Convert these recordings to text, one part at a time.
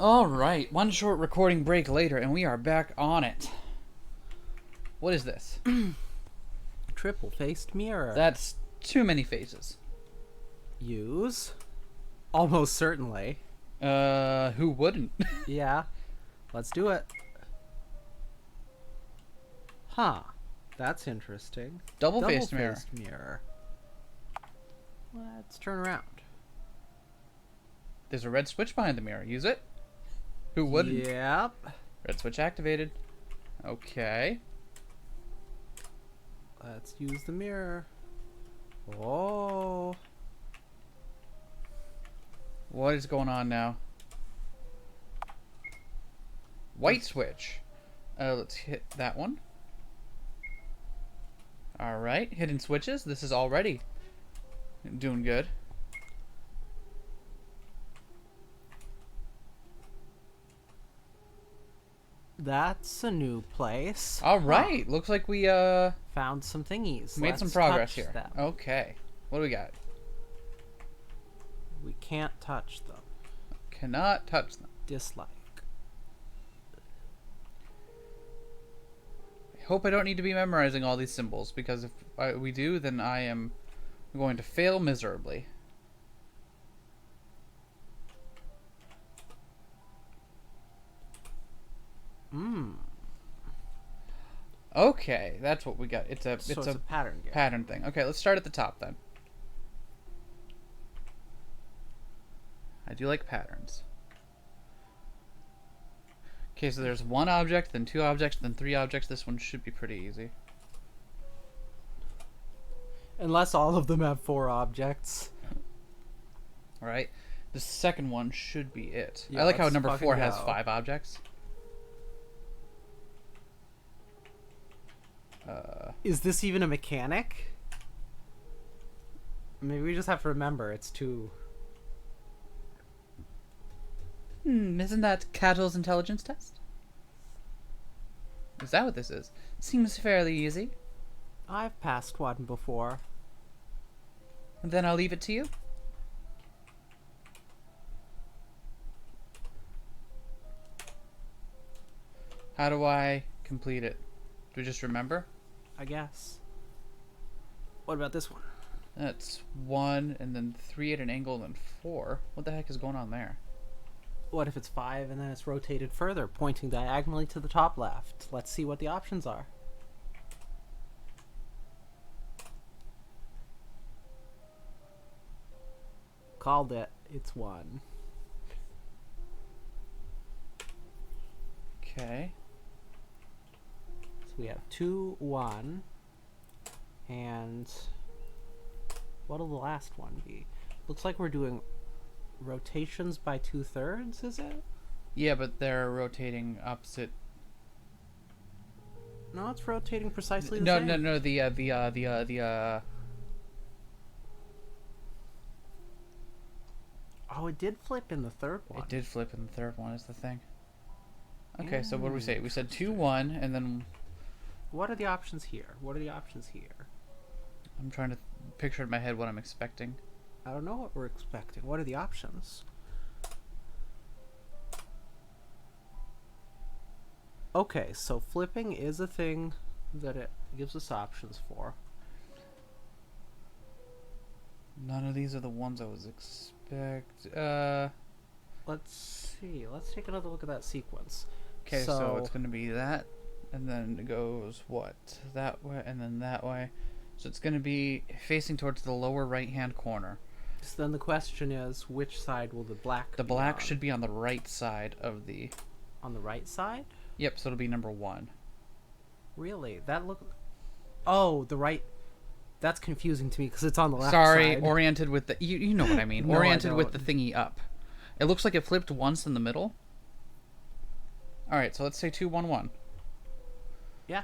Alright, one short recording break later, and we are back on it. What is this? Triple-faced mirror. That's too many faces. Use? Almost certainly. Who wouldn't? Yeah. Let's do it. Huh. That's interesting. Double-faced mirror. Double-faced mirror. Let's turn around. There's a red switch behind the mirror. Use it. Who wouldn't? Yep. Red switch activated. Okay. Let's use the mirror. Oh. What is going on now? White switch. Let's hit that one. Alright, hidden switches. This is already doing good. That's a new place. Alright, Huh. looks like we Found some thingies. made some Let's progress touch here. them. Okay. What do we got? We can't touch them. Cannot touch them. Dislike. I hope I don't need to be memorizing all these symbols, because if we do, then I am going to fail miserably. Okay, that's what we got. It's a pattern game. pattern thing. Okay, let's start at the top then. I do like patterns. Okay, so there's one object, then two objects, then three objects. This one should be pretty easy. Unless all of them have 4 objects. Alright. The second one should be it. Yeah, I like how let's number 4 fucking has go. 5 objects. Is this even a mechanic? Maybe we just have to remember it's 2. Isn't that Cattle's intelligence test? Is that what this is? Seems fairly easy. I've passed one before. Then I'll leave it to you. How do I complete it? Do we just remember? I guess. What about this one? That's 1, and then 3 at an angle, and then 4. What the heck is going on there? What if it's 5 and then it's rotated further, pointing diagonally to the top left? Let's see what the options are. Called it. It's 1. Okay. So we have 2, 1. And what'll the last one be? Looks like we're doing rotations by 2/3, is it? Yeah, but they're rotating opposite. No, it's rotating precisely the No, same. no, no. Oh, it did flip in the third one. It did flip in the third one. Is the thing. Okay, so what did we say? We said 2, 1, and then What are the options here? What are the options here? I'm trying to picture in my head what I'm expecting. I don't know what we're expecting. What are the options? Okay, so flipping is a thing that it gives us options for. None of these are the ones I was expect. Let's see. Let's take another look at that sequence. Okay, so it's going to be that, and then it goes what? That way, and then that way. So it's going to be facing towards the lower right-hand corner. So then the question is, which side will the black The be black on? should be on the right side of the... On the right side? Yep, so it'll be number 1. Really? That look... Oh, the right... That's confusing to me because it's on the left Sorry, side. oriented with the... You know what I mean. No, I oriented with don't. the thingy up. It looks like it flipped once in the middle. Alright, so let's say 2, 1, 1. Yeah.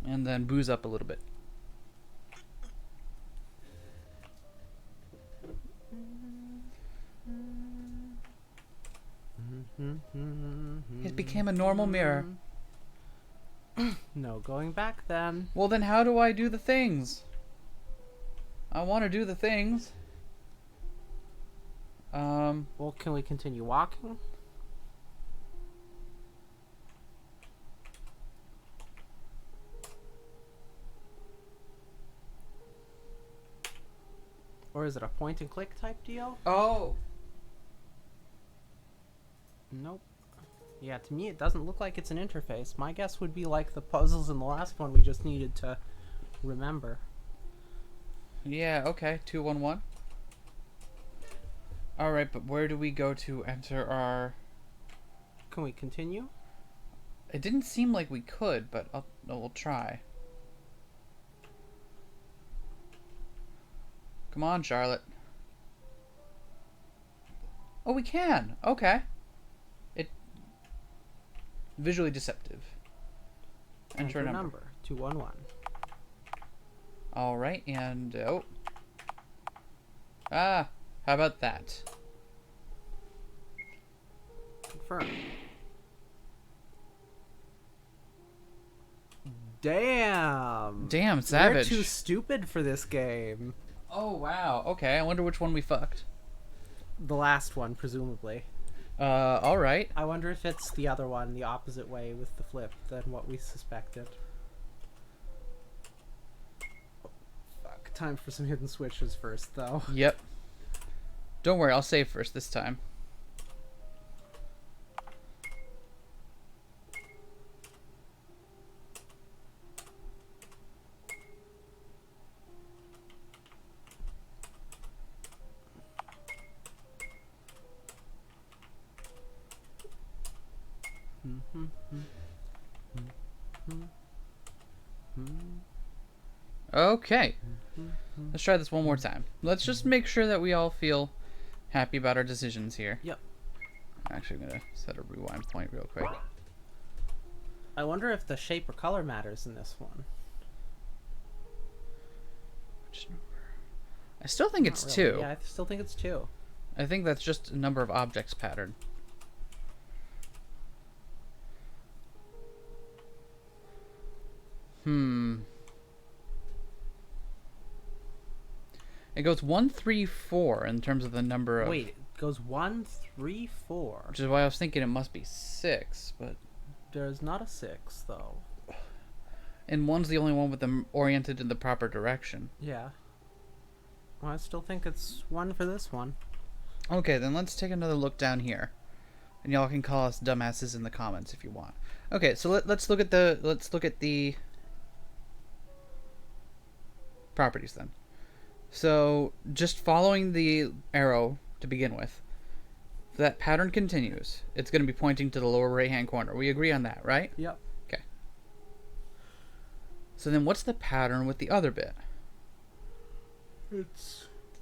And then booze up a little bit. It became a normal mirror. No going back then. Well, then how do I do the things? I want to do the things. Well, can we continue walking? Or is it a point and click type deal? Oh. Nope. Yeah, to me it doesn't look like it's an interface. My guess would be like the puzzles in the last one we just needed to remember. Yeah, okay. 211. Alright, but where do we go to enter our... Can we continue? It didn't seem like we could, but we'll try. Come on, Charlotte. Oh, we can. Okay. Visually deceptive. Enter a number. 211. All right, and oh. How about that? Confirm. Damn. Damn, savage. We're too stupid for this game. Oh, wow. Okay, I wonder which one we fucked. The last one, presumably. All right. I wonder if it's the other one, the opposite way with the flip than what we suspected. Oh, fuck. Time for some hidden switches first, though. Yep. Don't worry, I'll save first this time. Okay. Let's try this one more time. Let's just make sure that we all feel happy about our decisions here. Yep. I'm actually going to set a rewind point real quick. I wonder if the shape or color matters in this one. Which number? I still think it's Not really. 2. Yeah, I still think it's 2. I think that's just a number of objects pattern. It goes 1, 3, 4 in terms of the number of... Wait, it goes 1, 3, 4. Which is why I was thinking it must be 6, but... There's not a 6, though. And 1's the only one with them oriented in the proper direction. Yeah. Well, I still think it's 1 for this one. Okay, then let's take another look down here. And y'all can call us dumbasses in the comments if you want. Okay, so let's look at the properties then. So, just following the arrow to begin with, if that pattern continues, it's going to be pointing to the lower right-hand corner. We agree on that, right? Yep. Okay. So then what's the pattern with the other bit?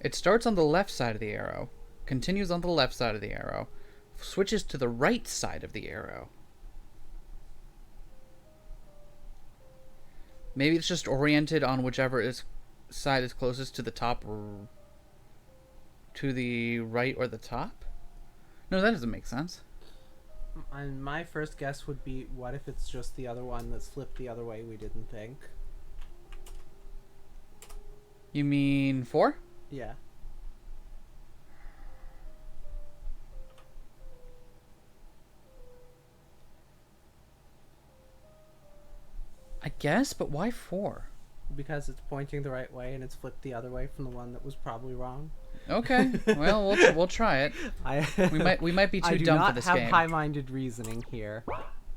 It starts on the left side of the arrow, continues on the left side of the arrow, switches to the right side of the arrow. Maybe it's just oriented on whichever side is closest to the top or to the right or the top? No, that doesn't make sense. And my first guess would be, what if it's just the other one that's flipped the other way we didn't think? You mean 4? Yeah. I guess, but why 4? Because it's pointing the right way and it's flipped the other way from the one that was probably wrong. Okay, well, we'll try it. We might be too dumb for this game. I do not have high-minded reasoning here.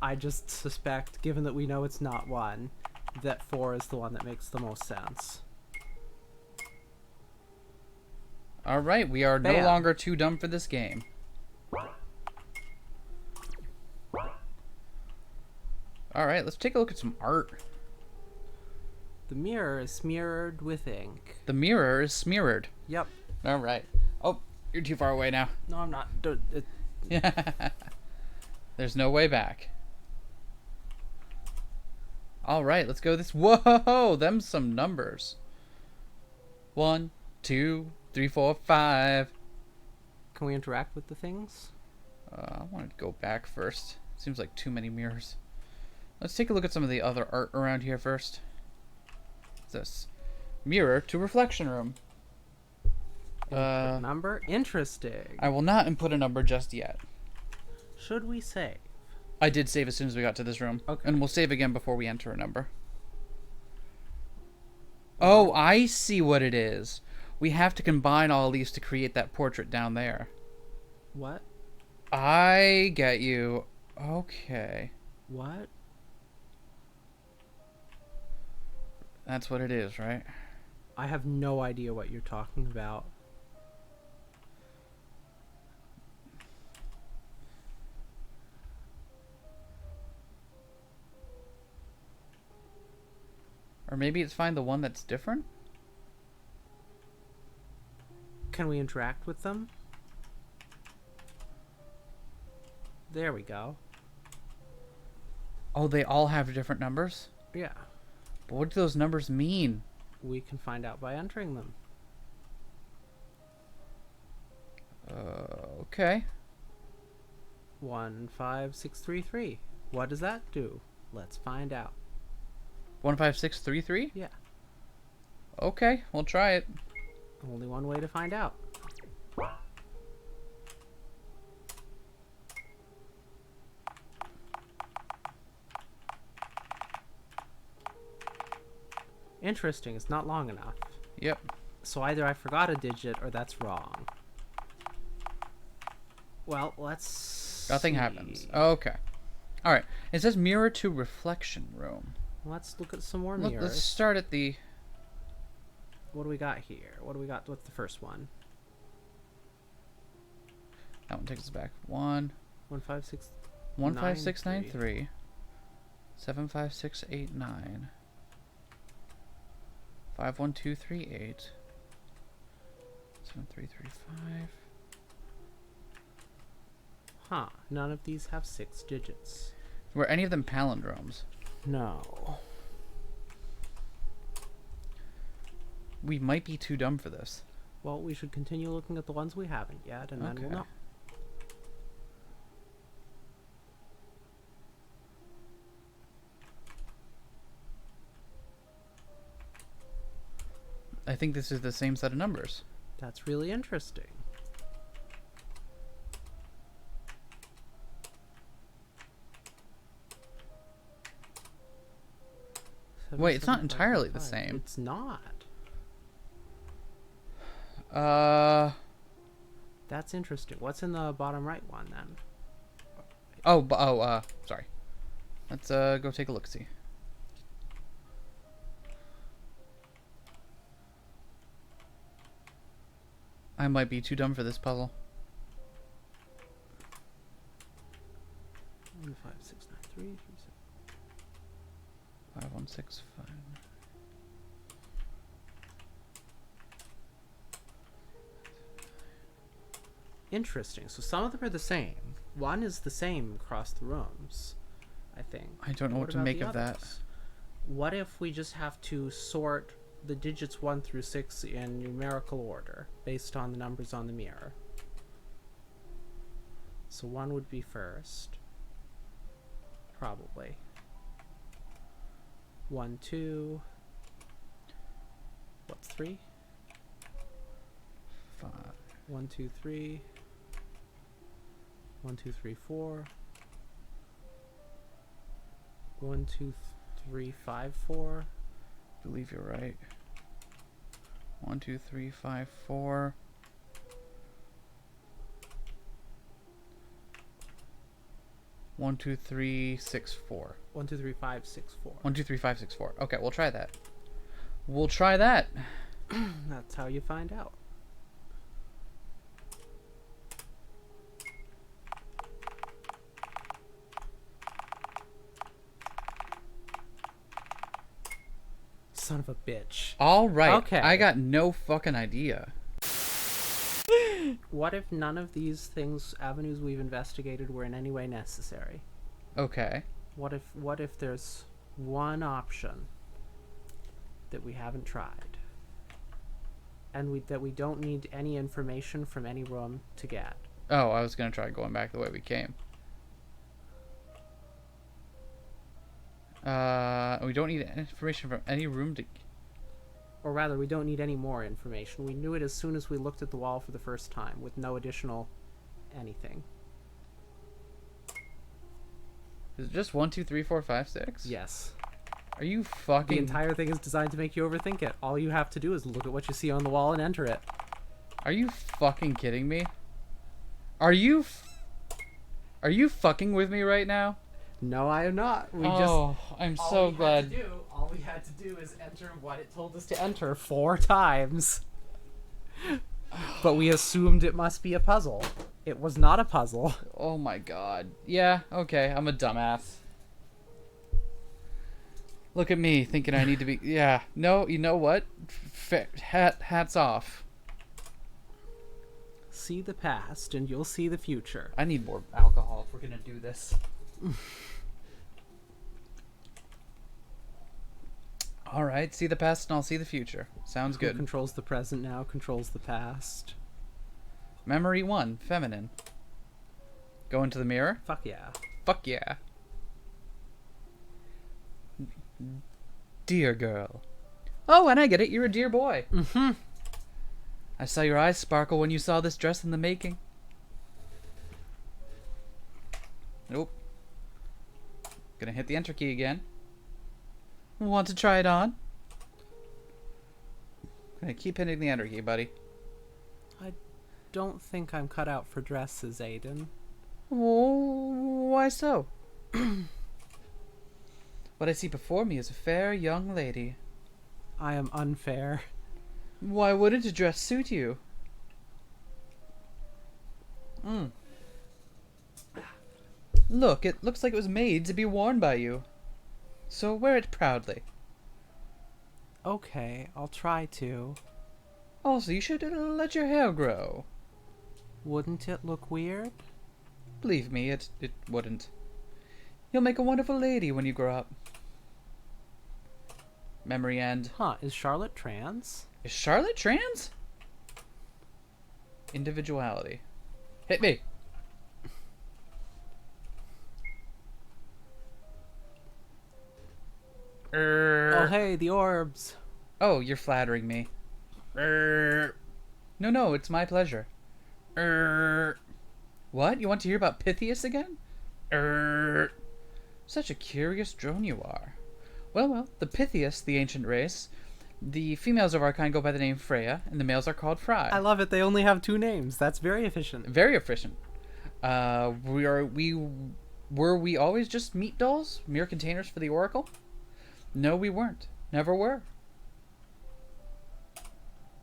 I just suspect, given that we know it's not 1, that 4 is the one that makes the most sense. All right, we are no Bam. longer too dumb for this game. All right, let's take a look at some art. The mirror is smeared with ink. The mirror is smeared. Yep. All right. Oh, you're too far away now. No, I'm not. There's no way back. All right, let's go this. Whoa, them's some numbers. 1, 2, 3, 4, 5. Can we interact with the things? I want to go back first. Seems like too many mirrors. Let's take a look at some of the other art around here first. What's this? Mirror to reflection room. Input number. Interesting. I will not input a number just yet. Should we save? I did save as soon as we got to this room. Okay. And we'll save again before we enter a number. Oh, I see what it is. We have to combine all these to create that portrait down there. What? I get you. Okay. What? That's what it is, right? I have no idea what you're talking about. Or maybe it's find the one that's different? Can we interact with them? There we go. Oh, they all have different numbers? Yeah. But what do those numbers mean? We can find out by entering them. Okay. 15633. What does that do? Let's find out. 15633? Yeah. Okay, we'll try it. Only one way to find out. Interesting, it's not long enough. Yep. So either I forgot a digit or that's wrong. Well, let's Nothing see. happens. Okay. Alright. It says mirror to reflection room. Let's look at some more mirrors. Let's start at the... What do we got here? What do we got with the first one? That one takes us back. 156. 15693. 75689. 51238. 7335. Huh. None of these have 6 digits. Were any of them palindromes? No. We might be too dumb for this. Well, we should continue looking at the ones we haven't yet, and then we'll Okay. know. I think this is the same set of numbers. That's really interesting. Wait, it's not 7, 7, 5, entirely 5, the 5. same. It's not. That's interesting. What's in the bottom right one then? Sorry. Let's go take a look. See. I might be too dumb for this puzzle. 15693. 5165. Interesting. So some of them are the same. One is the same across the rooms, I think. I don't know what to about make the of that. others? What if we just have to sort the digits 1 through 6 in numerical order based on the numbers on the mirror? So 1 would be first. Probably. 1, 2. What's 3? 5. 1, 2, 3. 1, 2, 3, 4. 1, 2, 3, 5, 4. I believe you're right. 1, 2, 3, 5, 4. 1, 2, 3, 6, 4. 1, 2, 3, 5, 6, 4. 1, 2, 3, 5, 6, 4. Okay, we'll try that. We'll try that. That's how you find out. Son of a bitch. All right. Okay. I got no fucking idea. What if none of these avenues we've investigated were in any way necessary? Okay. What if there's one option that we haven't tried, and that we don't need any information from any room to get? Oh, I was gonna try going back the way we came. We don't need information from any room to... Or rather, we don't need any more information. We knew it as soon as we looked at the wall for the first time, with no additional anything. Is it just 1, 2, 3, 4, 5, 6? Yes. Are you fucking... The entire thing is designed to make you overthink it. All you have to do is look at what you see on the wall and enter it. Are you fucking kidding me? Are you fucking with me right now? No, I am not. I'm so glad. All we had to do is enter what it told us to enter 4 times. But we assumed it must be a puzzle. It was not a puzzle. Oh my god. Yeah, okay, I'm a dumbass. Look at me thinking I need to be... Yeah, no, you know what? Hats off. See the past and you'll see the future. I need more alcohol if we're gonna do this. Alright, see the past and I'll see the future. Sounds good. Who controls the present now controls the past. Memory 1, feminine. Go into the mirror. Fuck yeah. Fuck yeah. Dear girl. Oh, and I get it, you're a dear boy. Mm-hmm. I saw your eyes sparkle when you saw this dress in the making. Nope. Gonna hit the enter key again. Want to try it on? Gonna keep hitting the enter key, buddy. I don't think I'm cut out for dresses, Aiden. Oh, why so? What I see before me is a fair young lady. I am unfair. Why wouldn't a dress suit you? Look, it looks like it was made to be worn by you. So wear it proudly. Okay, I'll try to. Also, you should let your hair grow. Wouldn't it look weird? Believe me, it wouldn't. You'll make a wonderful lady when you grow up. Memory end. Huh, is Charlotte trans? Is Charlotte trans? Individuality. Hit me. Oh, hey, the orbs. Oh, you're flattering me. No, it's my pleasure. What? You want to hear about Pythias again? Such a curious drone you are. Well, the Pythias, the ancient race. The females of our kind go by the name Freya, and the males are called Fry. I love it. They only have 2 names. That's very efficient. Very efficient. Were we always just meat dolls? Mere containers for the Oracle? No, we weren't. Never were.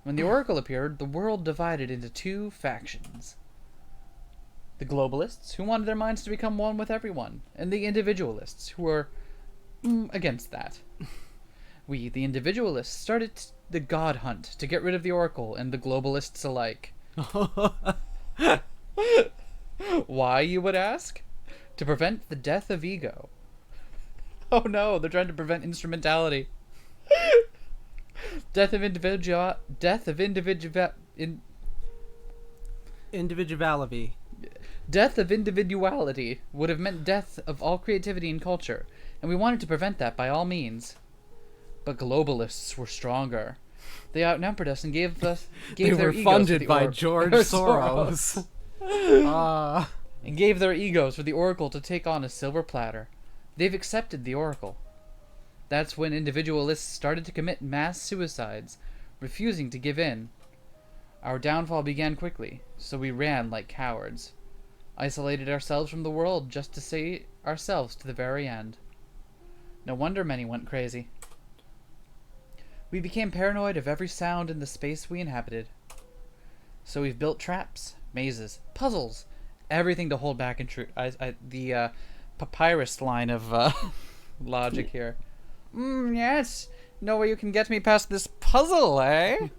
When the Oracle appeared, the world divided into 2 factions. The globalists, who wanted their minds to become one with everyone, and the individualists, who were against that. We, the individualists, started the God Hunt to get rid of the Oracle and the globalists alike. Why, you would ask? To prevent the death of ego. Oh no, they're trying to prevent instrumentality. Individuality. Death of individuality would have meant death of all creativity and culture, and we wanted to prevent that by all means. But globalists were stronger. They outnumbered us and gave their egos were for funded the by George Soros. And gave their egos for the Oracle to take on a silver platter. They've accepted the Oracle. That's when individualists started to commit mass suicides, refusing to give in. Our downfall began quickly, so we ran like cowards. Isolated ourselves from the world just to save ourselves to the very end. No wonder many went crazy. We became paranoid of every sound in the space we inhabited. So we've built traps, mazes, puzzles, everything to hold back intrude. The papyrus line of logic here. Yes. No way you can get me past this puzzle, eh?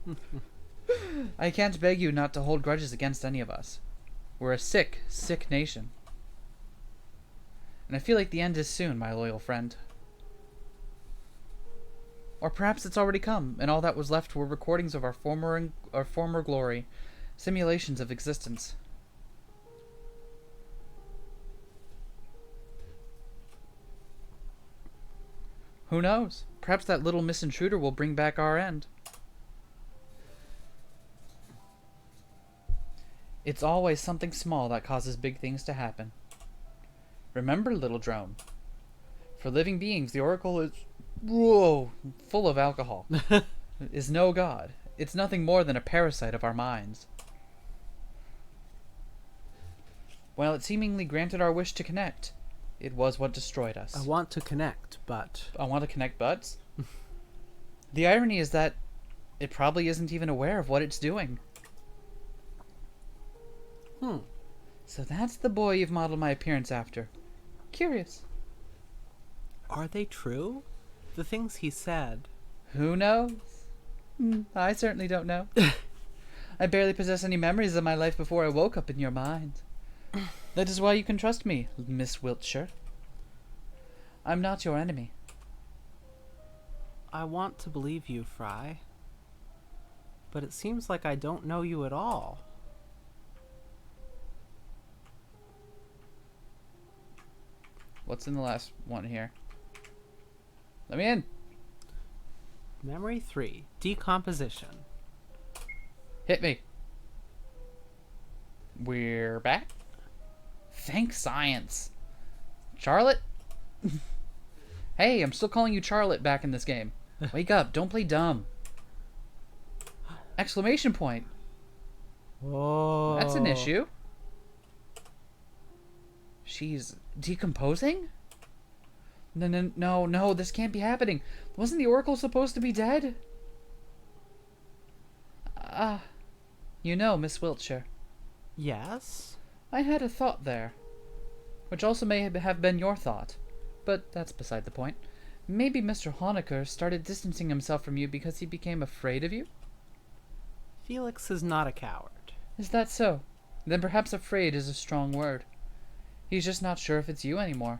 I can't beg you not to hold grudges against any of us. We're a sick, sick nation. And I feel like the end is soon, my loyal friend. Or perhaps it's already come, and all that was left were recordings of our former glory, simulations of existence. Who knows? Perhaps that little misintruder will bring back our end. It's always something small that causes big things to happen. Remember, little drone. For living beings, the oracle is full of alcohol. Is no god. It's nothing more than a parasite of our minds. While it seemingly granted our wish to connect, it was what destroyed us. I want to connect, but... I want to connect butts? The irony is that it probably isn't even aware of what it's doing. So that's the boy you've modeled my appearance after. Curious. Are they true? The things he said. Who knows? I certainly don't know. I barely possess any memories of my life before I woke up in your mind. That is why you can trust me, Miss Wiltshire. I'm not your enemy. I want to believe you, Fry. But it seems like I don't know you at all. What's in the last one here? Let me in. Memory 3. Decomposition. Hit me. We're back. Thanks, science. Charlotte? Hey, I'm still calling you Charlotte back in this game. Wake up. Don't play dumb. Exclamation point. Whoa. That's an issue. She's decomposing? No, this can't be happening. Wasn't the Oracle supposed to be dead? You know, Miss Wiltshire. Yes? I had a thought there. Which also may have been your thought. But that's beside the point. Maybe Mr. Honecker started distancing himself from you because he became afraid of you? Felix is not a coward. Is that so? Then perhaps afraid is a strong word. He's just not sure if it's you anymore.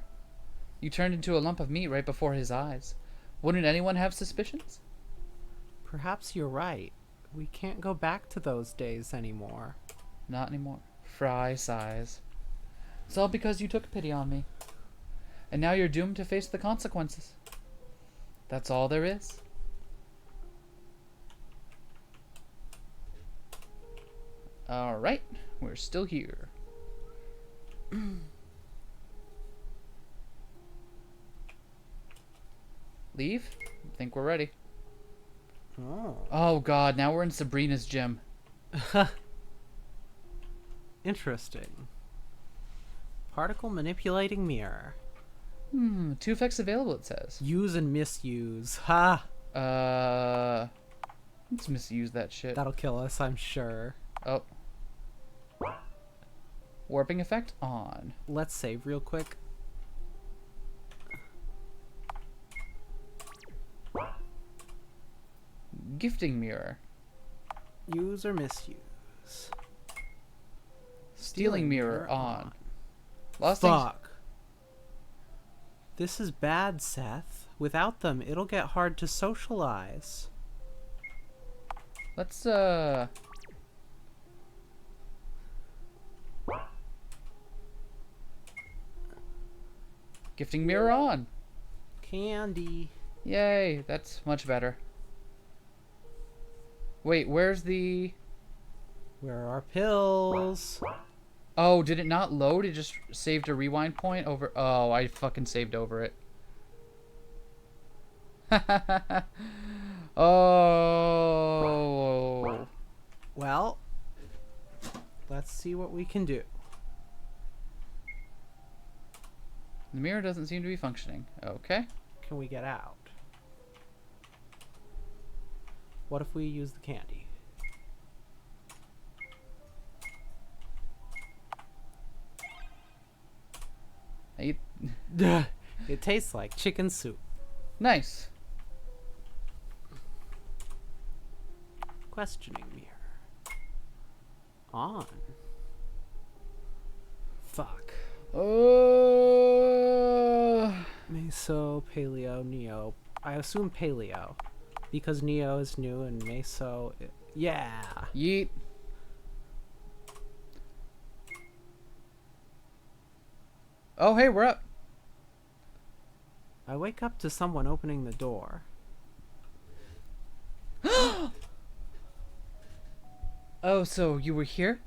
You turned into a lump of meat right before his eyes. Wouldn't anyone have suspicions? Perhaps you're right. We can't go back to those days anymore. Not anymore. Fry sighs. It's all because you took pity on me. And now you're doomed to face the consequences. That's all there is. Alright, we're still here. Leave? I think we're ready. Oh god, now we're in Sabrina's gym. Interesting. Particle manipulating mirror. 2 effects available, it says. Use and misuse. Ha! Let's misuse that shit. That'll kill us, I'm sure. Oh. Warping effect on. Let's save real quick. Gifting mirror. Use or misuse. Stealing mirror on. Lost Fuck. This is bad, Seth. Without them, it'll get hard to socialize. Let's Gifting mirror on. Candy. Yay, that's much better. Wait, where's the... Where are our pills? Oh, did it not load? It just saved a rewind point over... Oh, I fucking saved over it. Oh. Well, let's see what we can do. The mirror doesn't seem to be functioning. Okay. Can we get out? What if we use the candy? Hey, It tastes like chicken soup. nice. Questioning mirror. On. Fuck. Meso, Paleo, Neo. I assume Paleo. Because Neo is new and Meso... Yeah! Yeet. Oh, hey, we're up. I wake up to someone opening the door. Oh, so you were here?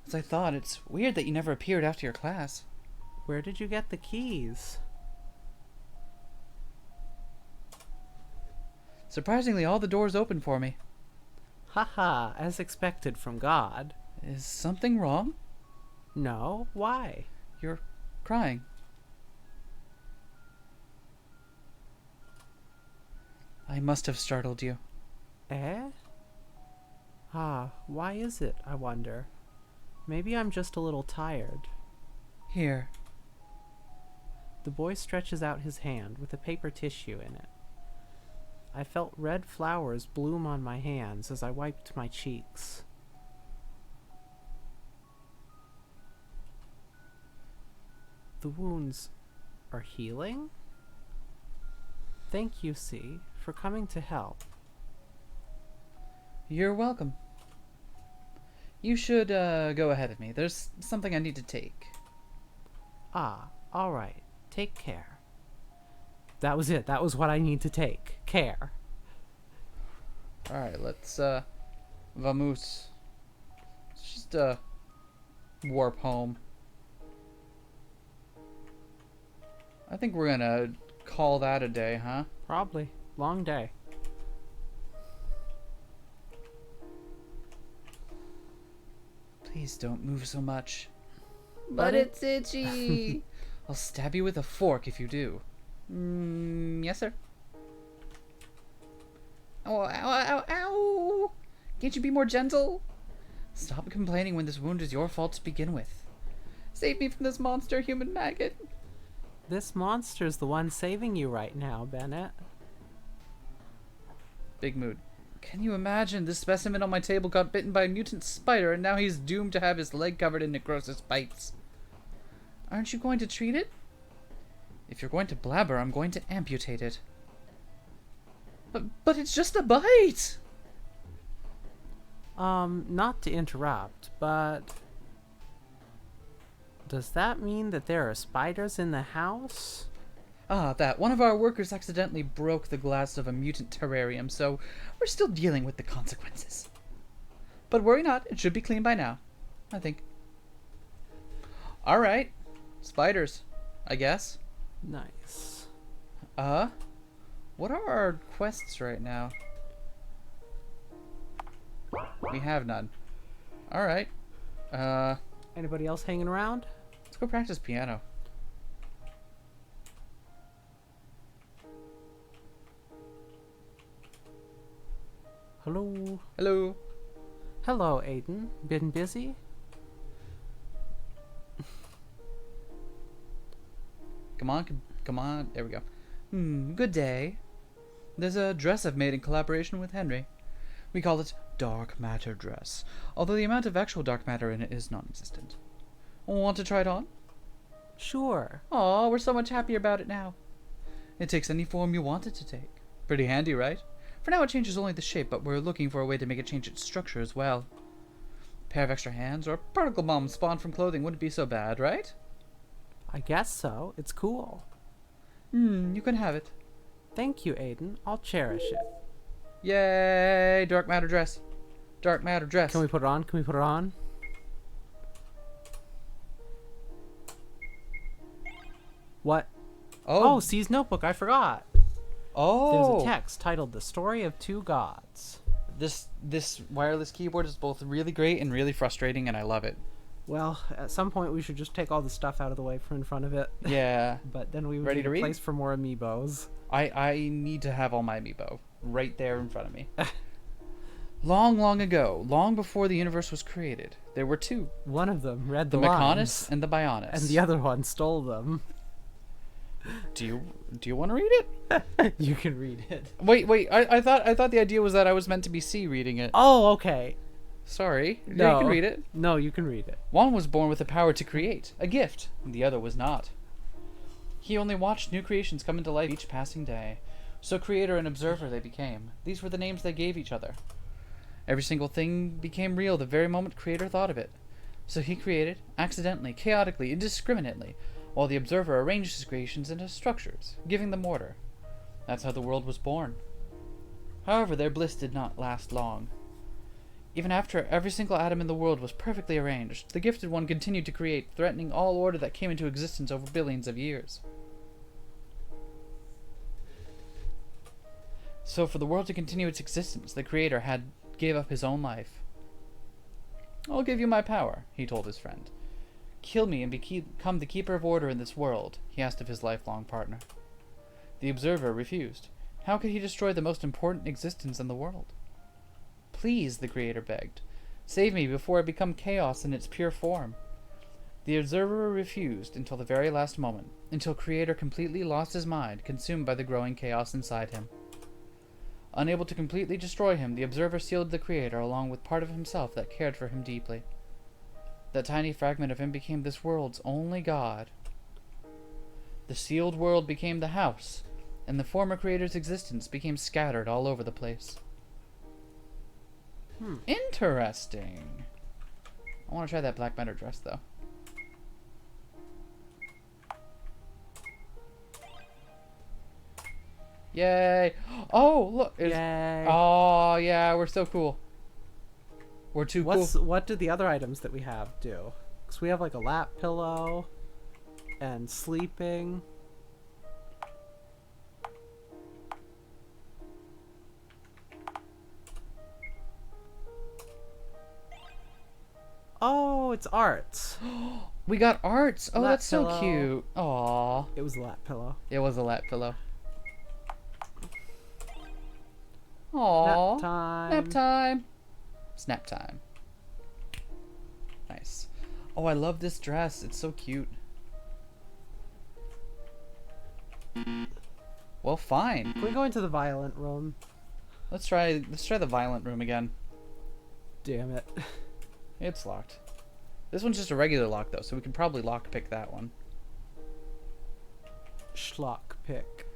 As I thought, it's weird that you never appeared after your class. Where did you get the keys? Surprisingly, all the doors open for me. Haha, as expected from God. Is something wrong? No, why? You're crying. I must have startled you. Eh? Ah, why is it, I wonder? Maybe I'm just a little tired. Here. The boy stretches out his hand with a paper tissue in it. I felt red flowers bloom on my hands as I wiped my cheeks. The wounds are healing? Thank you, C, for coming to help. You're welcome. You should go ahead of me. There's something I need to take. Ah, alright. Take care. That was it. That was what I need to take. Care. Alright, let's vamoose. Let's just warp home. I think we're gonna call that a day, huh? Probably. Long day. Please don't move so much. But it's itchy. I'll stab you with a fork if you do. Yes, sir. Oh, ow, ow, ow! Can't you be more gentle? Stop complaining when this wound is your fault to begin with. Save me from this monster human maggot. This monster's the one saving you right now, Bennett. Big mood. Can you imagine? This specimen on my table got bitten by a mutant spider and now he's doomed to have his leg covered in necrosis bites. Aren't you going to treat it? If you're going to blabber, I'm going to amputate it. But it's just a bite! Not to interrupt, but... does that mean that there are spiders in the house? Ah, that. One of our workers accidentally broke the glass of a mutant terrarium, so we're still dealing with the consequences. But worry not, it should be clean by now, I think. Alright. Spiders, I guess. Nice. What are our quests right now? We have none. Alright. Anybody else hanging around? Let's go practice piano. Hello. Hello. Hello, Aiden. Been busy? Come on. There we go. Good day. There's a dress I've made in collaboration with Henry. We call it Dark Matter Dress, although the amount of actual dark matter in it is non-existent. Want to try it on? Sure. Aw, we're so much happier about it now. It takes any form you want it to take. Pretty handy, right? For now it changes only the shape, but we're looking for a way to make it change its structure as well. A pair of extra hands or particle bombs spawned from clothing wouldn't be so bad, right? I guess so. It's cool. You can have it. Thank you, Aiden. I'll cherish it. Yay! Dark matter dress. Dark matter dress. Can we put it on? Can we put it on? What? Oh, C's notebook. I forgot. Oh. There's a text titled "The Story of Two Gods." This wireless keyboard is both really great and really frustrating, and I love it. Well, at some point we should just take all the stuff out of the way from in front of it. Yeah. But then we would Ready need to a read? place for more amiibos. I need to have all my amiibo right there in front of me. Long, long ago, long before the universe was created, there were two. One of them read The the Mechonis lines, and the Bionis. and the other one stole them. Do you want to read it? You can read it. Wait. I thought the idea was that I was meant to be C reading it. Oh, okay. Sorry. No. You can read it. No, you can read it. One was born with the power to create, a gift. The other was not. He only watched new creations come into life each passing day. So creator and observer they became. These were the names they gave each other. Every single thing became real the very moment creator thought of it. So he created, accidentally, chaotically, indiscriminately, while the observer arranged his creations into structures, giving them order. That's how the world was born. However, their bliss did not last long. Even after every single atom in the world was perfectly arranged, the Gifted One continued to create, threatening all order that came into existence over billions of years. So for the world to continue its existence, the Creator gave up his own life. "I'll give you my power," he told his friend. "Kill me and become the keeper of order in this world," he asked of his lifelong partner. The Observer refused. How could he destroy the most important existence in the world? "Please," the Creator begged, "save me before I become chaos in its pure form." The Observer refused until the very last moment, until Creator completely lost his mind, consumed by the growing chaos inside him. Unable to completely destroy him, the Observer sealed the Creator along with part of himself that cared for him deeply. That tiny fragment of him became this world's only God. The sealed world became the house, and the former Creator's existence became scattered all over the place. Interesting. I want to try that black matter dress, though. Yay! Oh, look! Yay! Oh, yeah, we're so cool. We're too cool. What do the other items that we have do? Because we have like a lap pillow and sleeping. Oh, it's arts. We got arts. Oh, Lap that's so pillow. cute. Aw. It was a lap pillow. It was a lap pillow. Aw. Nap time. Nap time. Snap time. Nice. Oh, I love this dress. It's so cute. Well, fine. Can we go into the violent room? Let's try the violent room again. Damn it. It's locked. This one's just a regular lock though, so we can probably lock pick that one. Schlock pick.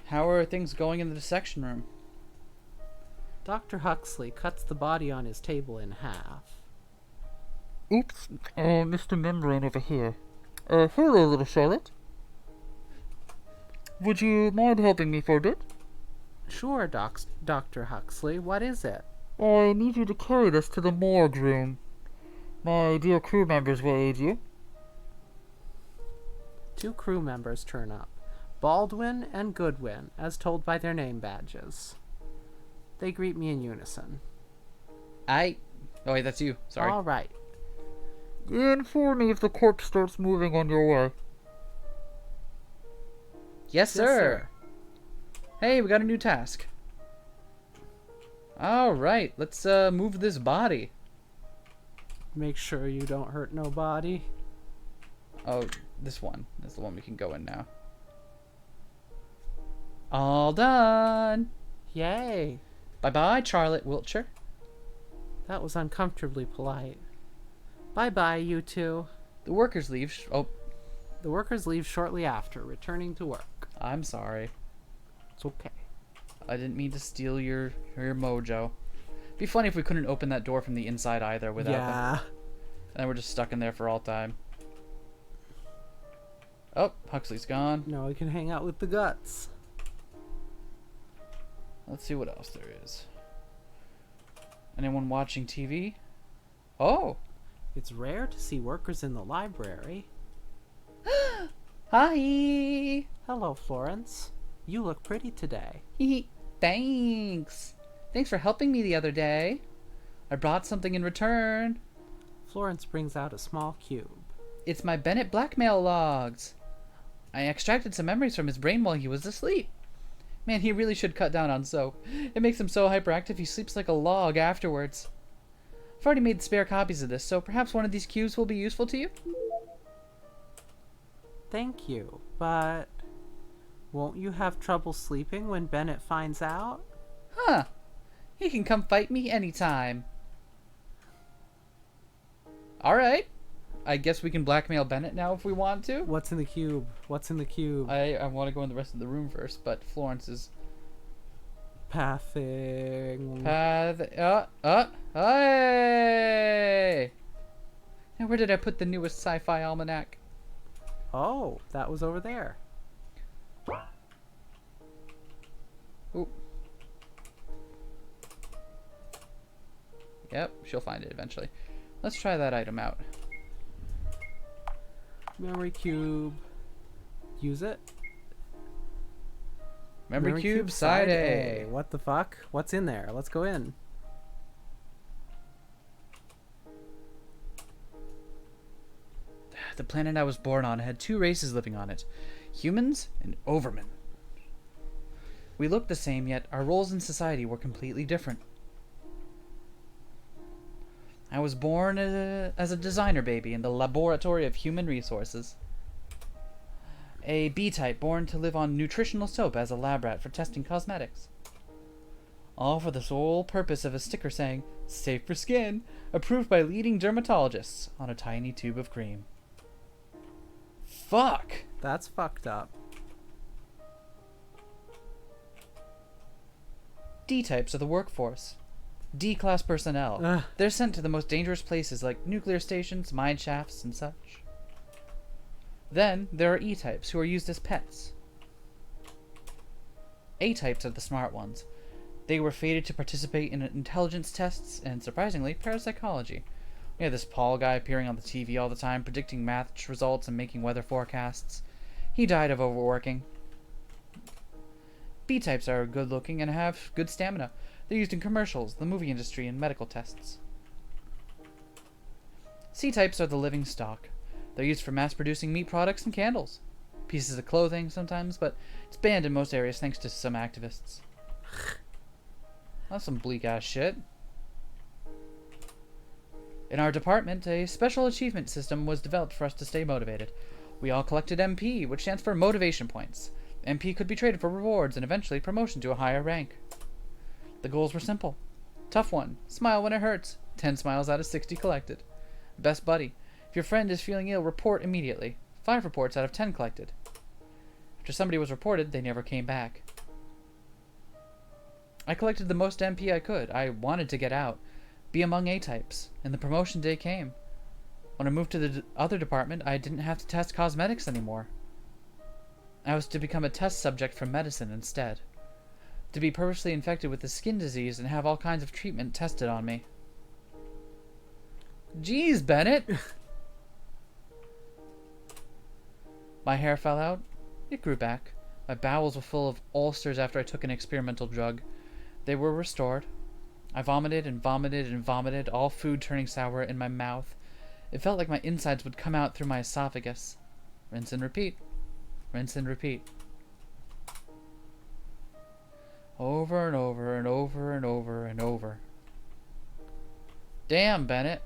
How are things going in the dissection room? Dr. Huxley cuts the body on his table in half. Oops, Mr. Membrane over here. Hello, little Charlotte. Would you mind helping me for a bit? Sure, Dr. Huxley. What is it? I need you to carry this to the morgue room. My dear crew members will aid you. 2 crew members turn up. Baldwin and Goodwin, as told by their name badges. They greet me in unison. Oh wait, that's you. Sorry. All right. Inform me if the corpse starts moving on your way. Yes, sir. Hey, we got a new task. Alright, let's move this body. Make sure you don't hurt nobody. Oh, this one. That's the one we can go in now. All done. Yay. Bye-bye, Charlotte Wiltshire. That was uncomfortably polite. Bye-bye, you two. The workers leave. The workers leave shortly after, returning to work. I'm sorry. It's okay. I didn't mean to steal your mojo. Be funny if we couldn't open that door from the inside either without them. And then we're just stuck in there for all time. Oh, Huxley's gone. No, we can hang out with the guts. Let's see what else there is. Anyone watching TV? Oh! It's rare to see workers in the library. Hi! Hello, Florence. You look pretty today. Thanks. Thanks for helping me the other day. I brought something in return. Florence brings out a small cube. It's my Bennett blackmail logs. I extracted some memories from his brain while he was asleep. Man, he really should cut down on soap. It makes him so hyperactive he sleeps like a log afterwards. I've already made spare copies of this, so perhaps one of these cubes will be useful to you? Thank you, but won't you have trouble sleeping when Bennett finds out? Huh. He can come fight me anytime. Alright. I guess we can blackmail Bennett now if we want to. What's in the cube? What's in the cube? I want to go in the rest of the room first, but Florence is... Pathing. Hey! Now where did I put the newest sci-fi almanac? Oh, that was over there. Ooh. Yep, she'll find it eventually. Let's try that item out. Memory cube. Use it. Memory cube, side A. What the fuck? What's in there? Let's go in. The planet I was born on had two races living on it, humans and overmen. We looked the same, yet our roles in society were completely different. I was born as a designer baby in the laboratory of human resources. A B-type born to live on nutritional soap as a lab rat for testing cosmetics. All for the sole purpose of a sticker saying, "Safe for skin," approved by leading dermatologists on a tiny tube of cream. Fuck! That's fucked up. D-types are the workforce. D-class personnel. Ugh. They're sent to the most dangerous places like nuclear stations, mine shafts, and such. Then, there are E-types who are used as pets. A-types are the smart ones. They were fated to participate in intelligence tests and, surprisingly, parapsychology. We had this Paul guy appearing on the TV all the time, predicting math results and making weather forecasts. He died of overworking. B-types are good-looking and have good stamina. They're used in commercials, the movie industry, and medical tests. C-types are the living stock. They're used for mass-producing meat products and candles. Pieces of clothing sometimes, but it's banned in most areas thanks to some activists. That's some bleak-ass shit. In our department, a special achievement system was developed for us to stay motivated. We all collected MP, which stands for motivation points. MP could be traded for rewards and eventually promotion to a higher rank. The goals were simple. Tough one, smile when it hurts. 10 smiles out of 60 collected. Best buddy, if your friend is feeling ill, report immediately. 5 reports out of 10 collected. After somebody was reported, they never came back. I collected the most MP I could. I wanted to get out, be among A-types, and the promotion day came. When I moved to the other department, I didn't have to test cosmetics anymore. I was to become a test subject for medicine instead. To be purposely infected with a skin disease and have all kinds of treatment tested on me. Jeez, Bennett! My hair fell out. It grew back. My bowels were full of ulcers after I took an experimental drug. They were restored. I vomited and vomited and vomited, all food turning sour in my mouth. It felt like my insides would come out through my esophagus. Rinse and repeat. Rinse and repeat. Over and over and over and over and over. Damn, Bennett.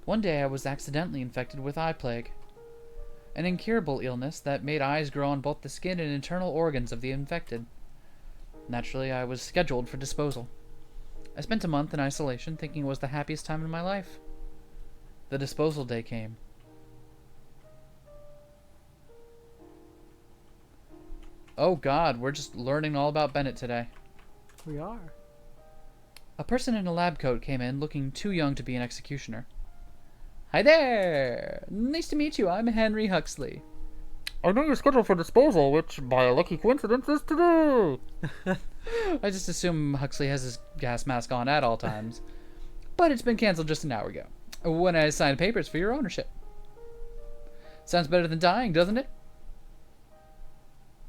One day I was accidentally infected with eye plague, an incurable illness that made eyes grow on both the skin and internal organs of the infected. Naturally, I was scheduled for disposal. I spent a month in isolation, thinking it was the happiest time in my life. The disposal day came. Oh God, we're just learning all about Bennett today. We are. A person in a lab coat came in, looking too young to be an executioner. Hi there! Nice to meet you. I'm Henry Huxley. I know you're scheduled for disposal, which, by a lucky coincidence, is today. I just assume Huxley has his gas mask on at all times. But it's been canceled just an hour ago, when I signed papers for your ownership. Sounds better than dying, doesn't it?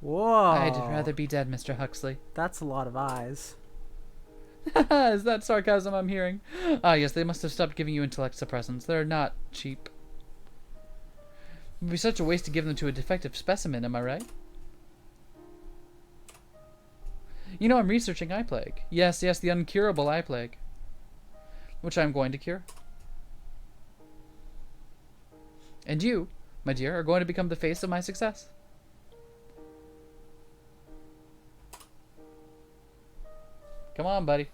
Whoa. I'd rather be dead, Mr. Huxley. That's a lot of eyes. Is that sarcasm I'm hearing? Ah, yes, they must have stopped giving you intellect suppressants. They're not cheap. It would be such a waste to give them to a defective specimen, am I right? You know, I'm researching eye plague. Yes, the uncurable eye plague. Which I'm going to cure. And you, my dear, are going to become the face of my success. Come on, buddy.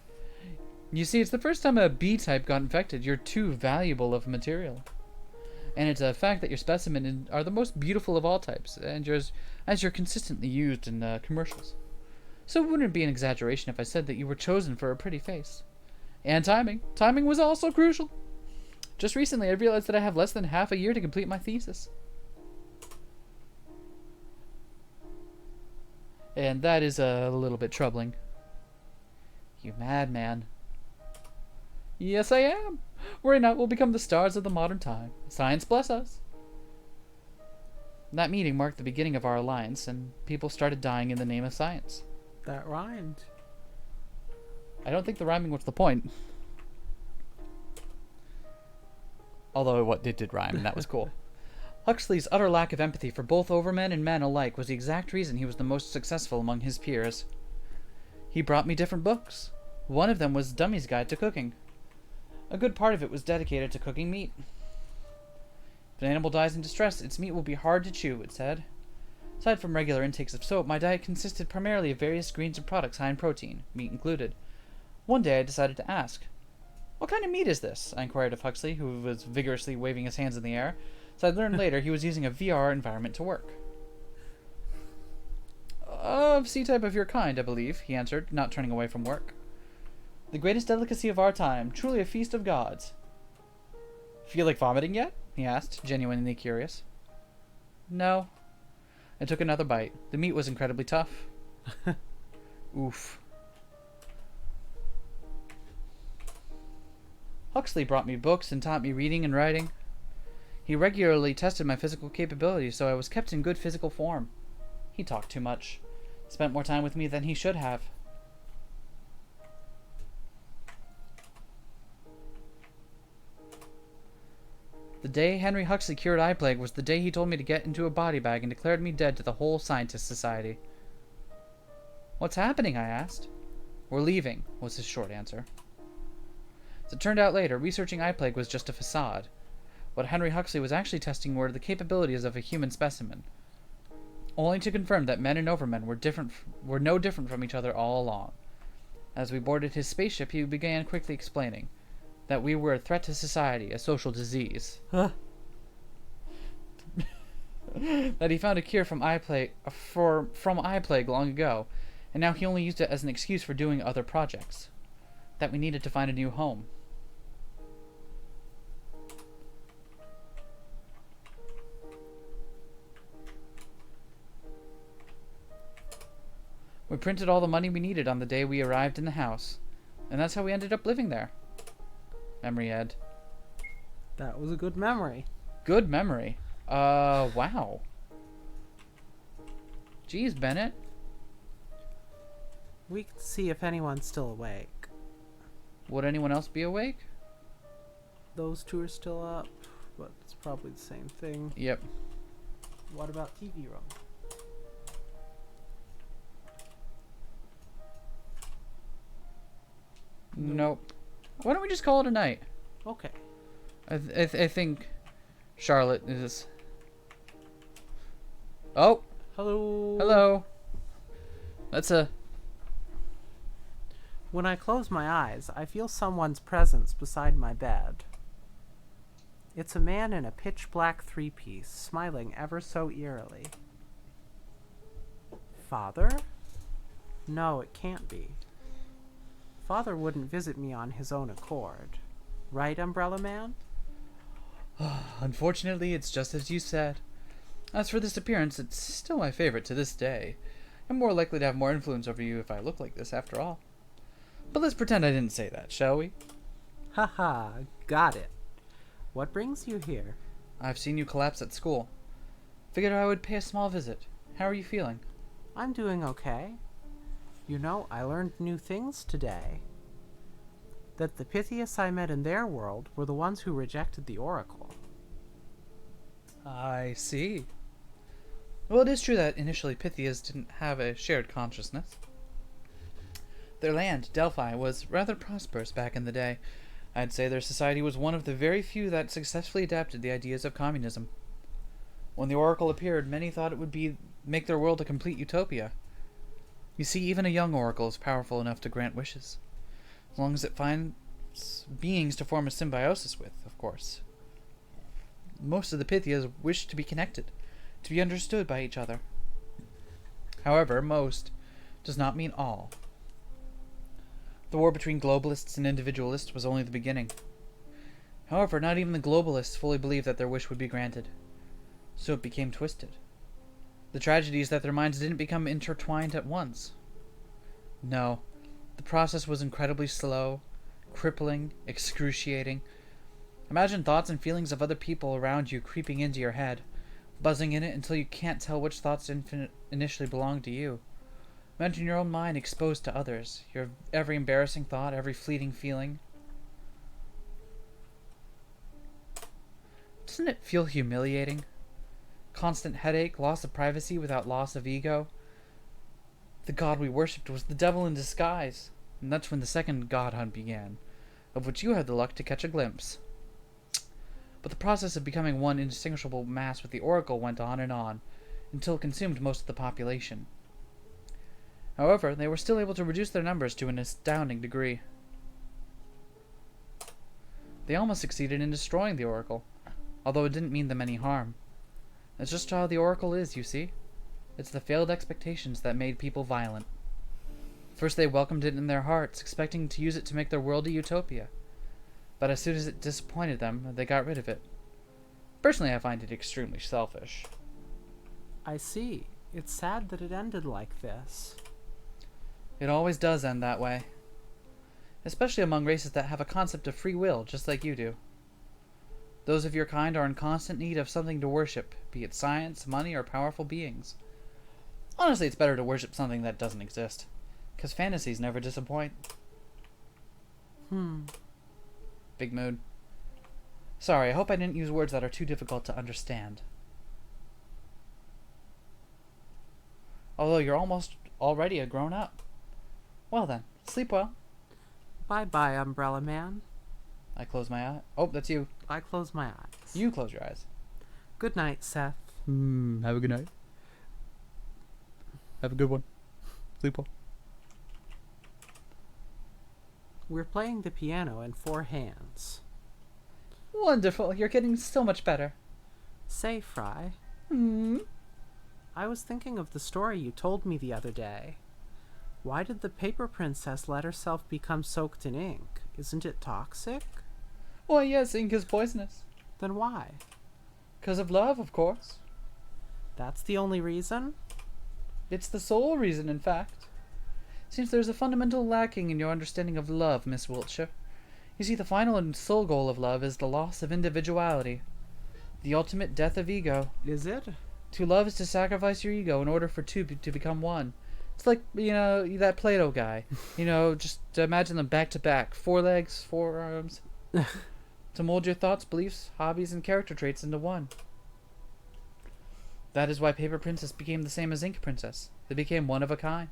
You see, it's the first time a B-type got infected. You're too valuable of material. And it's a fact that your specimen are the most beautiful of all types, and as you're consistently used in commercials. So it wouldn't be an exaggeration if I said that you were chosen for a pretty face. And timing. Timing was also crucial. Just recently, I realized that I have less than half a year to complete my thesis. And that is a little bit troubling. You madman. Yes, I am. Worry not, we'll become the stars of the modern time. Science bless us. That meeting marked the beginning of our alliance, and people started dying in the name of science. That rhymed. I don't think the rhyming was the point. Although it did rhyme, and that was cool. Huxley's utter lack of empathy for both overmen and men alike was the exact reason he was the most successful among his peers. He brought me different books. One of them was Dummy's Guide to Cooking. A good part of it was dedicated to cooking meat. If an animal dies in distress, its meat will be hard to chew, it said. Aside from regular intakes of soap, my diet consisted primarily of various greens and products high in protein, meat included. One day I decided to ask, "What kind of meat is this?" I inquired of Huxley, who was vigorously waving his hands in the air, so I learned later he was using a VR environment to work. "Of C-type of your kind, I believe," he answered, not turning away from work. "The greatest delicacy of our time, truly a feast of gods." "Feel like vomiting yet?" he asked, genuinely curious. "No." I took another bite. The meat was incredibly tough. Oof. Huxley brought me books and taught me reading and writing. He regularly tested my physical capabilities, so I was kept in good physical form. He talked too much. Spent more time with me than he should have. The day Henry Huxley cured eye plague was the day he told me to get into a body bag and declared me dead to the whole scientist society. "What's happening?" I asked. "We're leaving," was his short answer. As it turned out later, researching eye plague was just a facade. What Henry Huxley was actually testing were the capabilities of a human specimen, only to confirm that men and overmen were no different from each other all along. As we boarded his spaceship, he began quickly explaining that we were a threat to society, a social disease. Huh. That he found a cure from eye plague long ago, and now he only used it as an excuse for doing other projects. That we needed to find a new home. We printed all the money we needed on the day we arrived in the house, and that's how we ended up living there. Memory Ed. That was a good memory. Good memory. Wow. Geez, Bennett. We can see if anyone's still awake. Would anyone else be awake? Those two are still up, but it's probably the same thing. Yep. What about TV room? Nope. Why don't we just call it a night? Okay. I think Charlotte is... Oh! Hello. Hello! That's a... When I close my eyes, I feel someone's presence beside my bed. It's a man in a pitch-black three-piece, smiling ever so eerily. Father? No, it can't be. Father wouldn't visit me on his own accord. Right, Umbrella Man? Unfortunately, it's just as you said. As for this appearance, it's still my favorite to this day. I'm more likely to have more influence over you if I look like this, after all. But let's pretend I didn't say that, shall we? Haha, got it. What brings you here? I've seen you collapse at school. Figured I would pay a small visit. How are you feeling? I'm doing okay. You know, I learned new things today. That the Pythias I met in their world were the ones who rejected the Oracle. I see. Well, it is true that initially Pythias didn't have a shared consciousness. Their land, Delphi, was rather prosperous back in the day. I'd say their society was one of the very few that successfully adapted the ideas of communism. When the Oracle appeared, many thought it would make their world a complete utopia. You see, even a young Oracle is powerful enough to grant wishes. As long as it finds beings to form a symbiosis with, of course. Most of the Pythias wish to be connected, to be understood by each other. However, most does not mean all. The war between globalists and individualists was only the beginning. However, not even the globalists fully believed that their wish would be granted. So it became twisted. The tragedy is that their minds didn't become intertwined at once. No, The process was incredibly slow, crippling, excruciating. Imagine thoughts and feelings of other people around you creeping into your head, buzzing in it until you can't tell which thoughts initially belonged to you. Imagine your own mind exposed to others, your every embarrassing thought, every fleeting feeling. Doesn't it feel humiliating? Constant headache, loss of privacy without loss of ego. The god we worshipped was the devil in disguise, and that's when the second god hunt began, of which you had the luck to catch a glimpse. But the process of becoming one indistinguishable mass with the Oracle went on, until it consumed most of the population. However, they were still able to reduce their numbers to an astounding degree. They almost succeeded in destroying the Oracle, although it didn't mean them any harm. That's just how the Oracle is, you see. It's the failed expectations that made people violent. First they welcomed it in their hearts, expecting to use it to make their world a utopia. But as soon as it disappointed them, they got rid of it. Personally, I find it extremely selfish. I see. It's sad that it ended like this. It always does end that way. Especially among races that have a concept of free will, just like you do. Those of your kind are in constant need of something to worship, be it science, money, or powerful beings. Honestly, it's better to worship something that doesn't exist, because fantasies never disappoint. Big mood. Sorry, I hope I didn't use words that are too difficult to understand. Although you're almost already a grown-up. Well then, sleep well. Bye-bye, Umbrella Man. I close my eye. Oh, that's you. I close my eyes. You close your eyes. Good night, Seth. Have a good night. Have a good one. Sleep well. We're playing the piano in 4 hands. Wonderful. You're getting so much better. Say, Fry, I was thinking of the story you told me the other day. Why did the paper princess let herself become soaked in ink? Isn't it toxic? Why, yes, ink is poisonous. Then why? 'Cause of love, of course. That's the only reason? It's the sole reason, in fact. Seems there's a fundamental lacking in your understanding of love, Miss Wiltshire. You see, the final and sole goal of love is the loss of individuality. The ultimate death of ego. Is it? To love is to sacrifice your ego in order for two to become one. It's like, that Plato guy. Just imagine them back to back. 4 legs, 4 arms. To mold your thoughts, beliefs, hobbies, and character traits into one. That is why Paper Princess became the same as Ink Princess. They became one of a kind.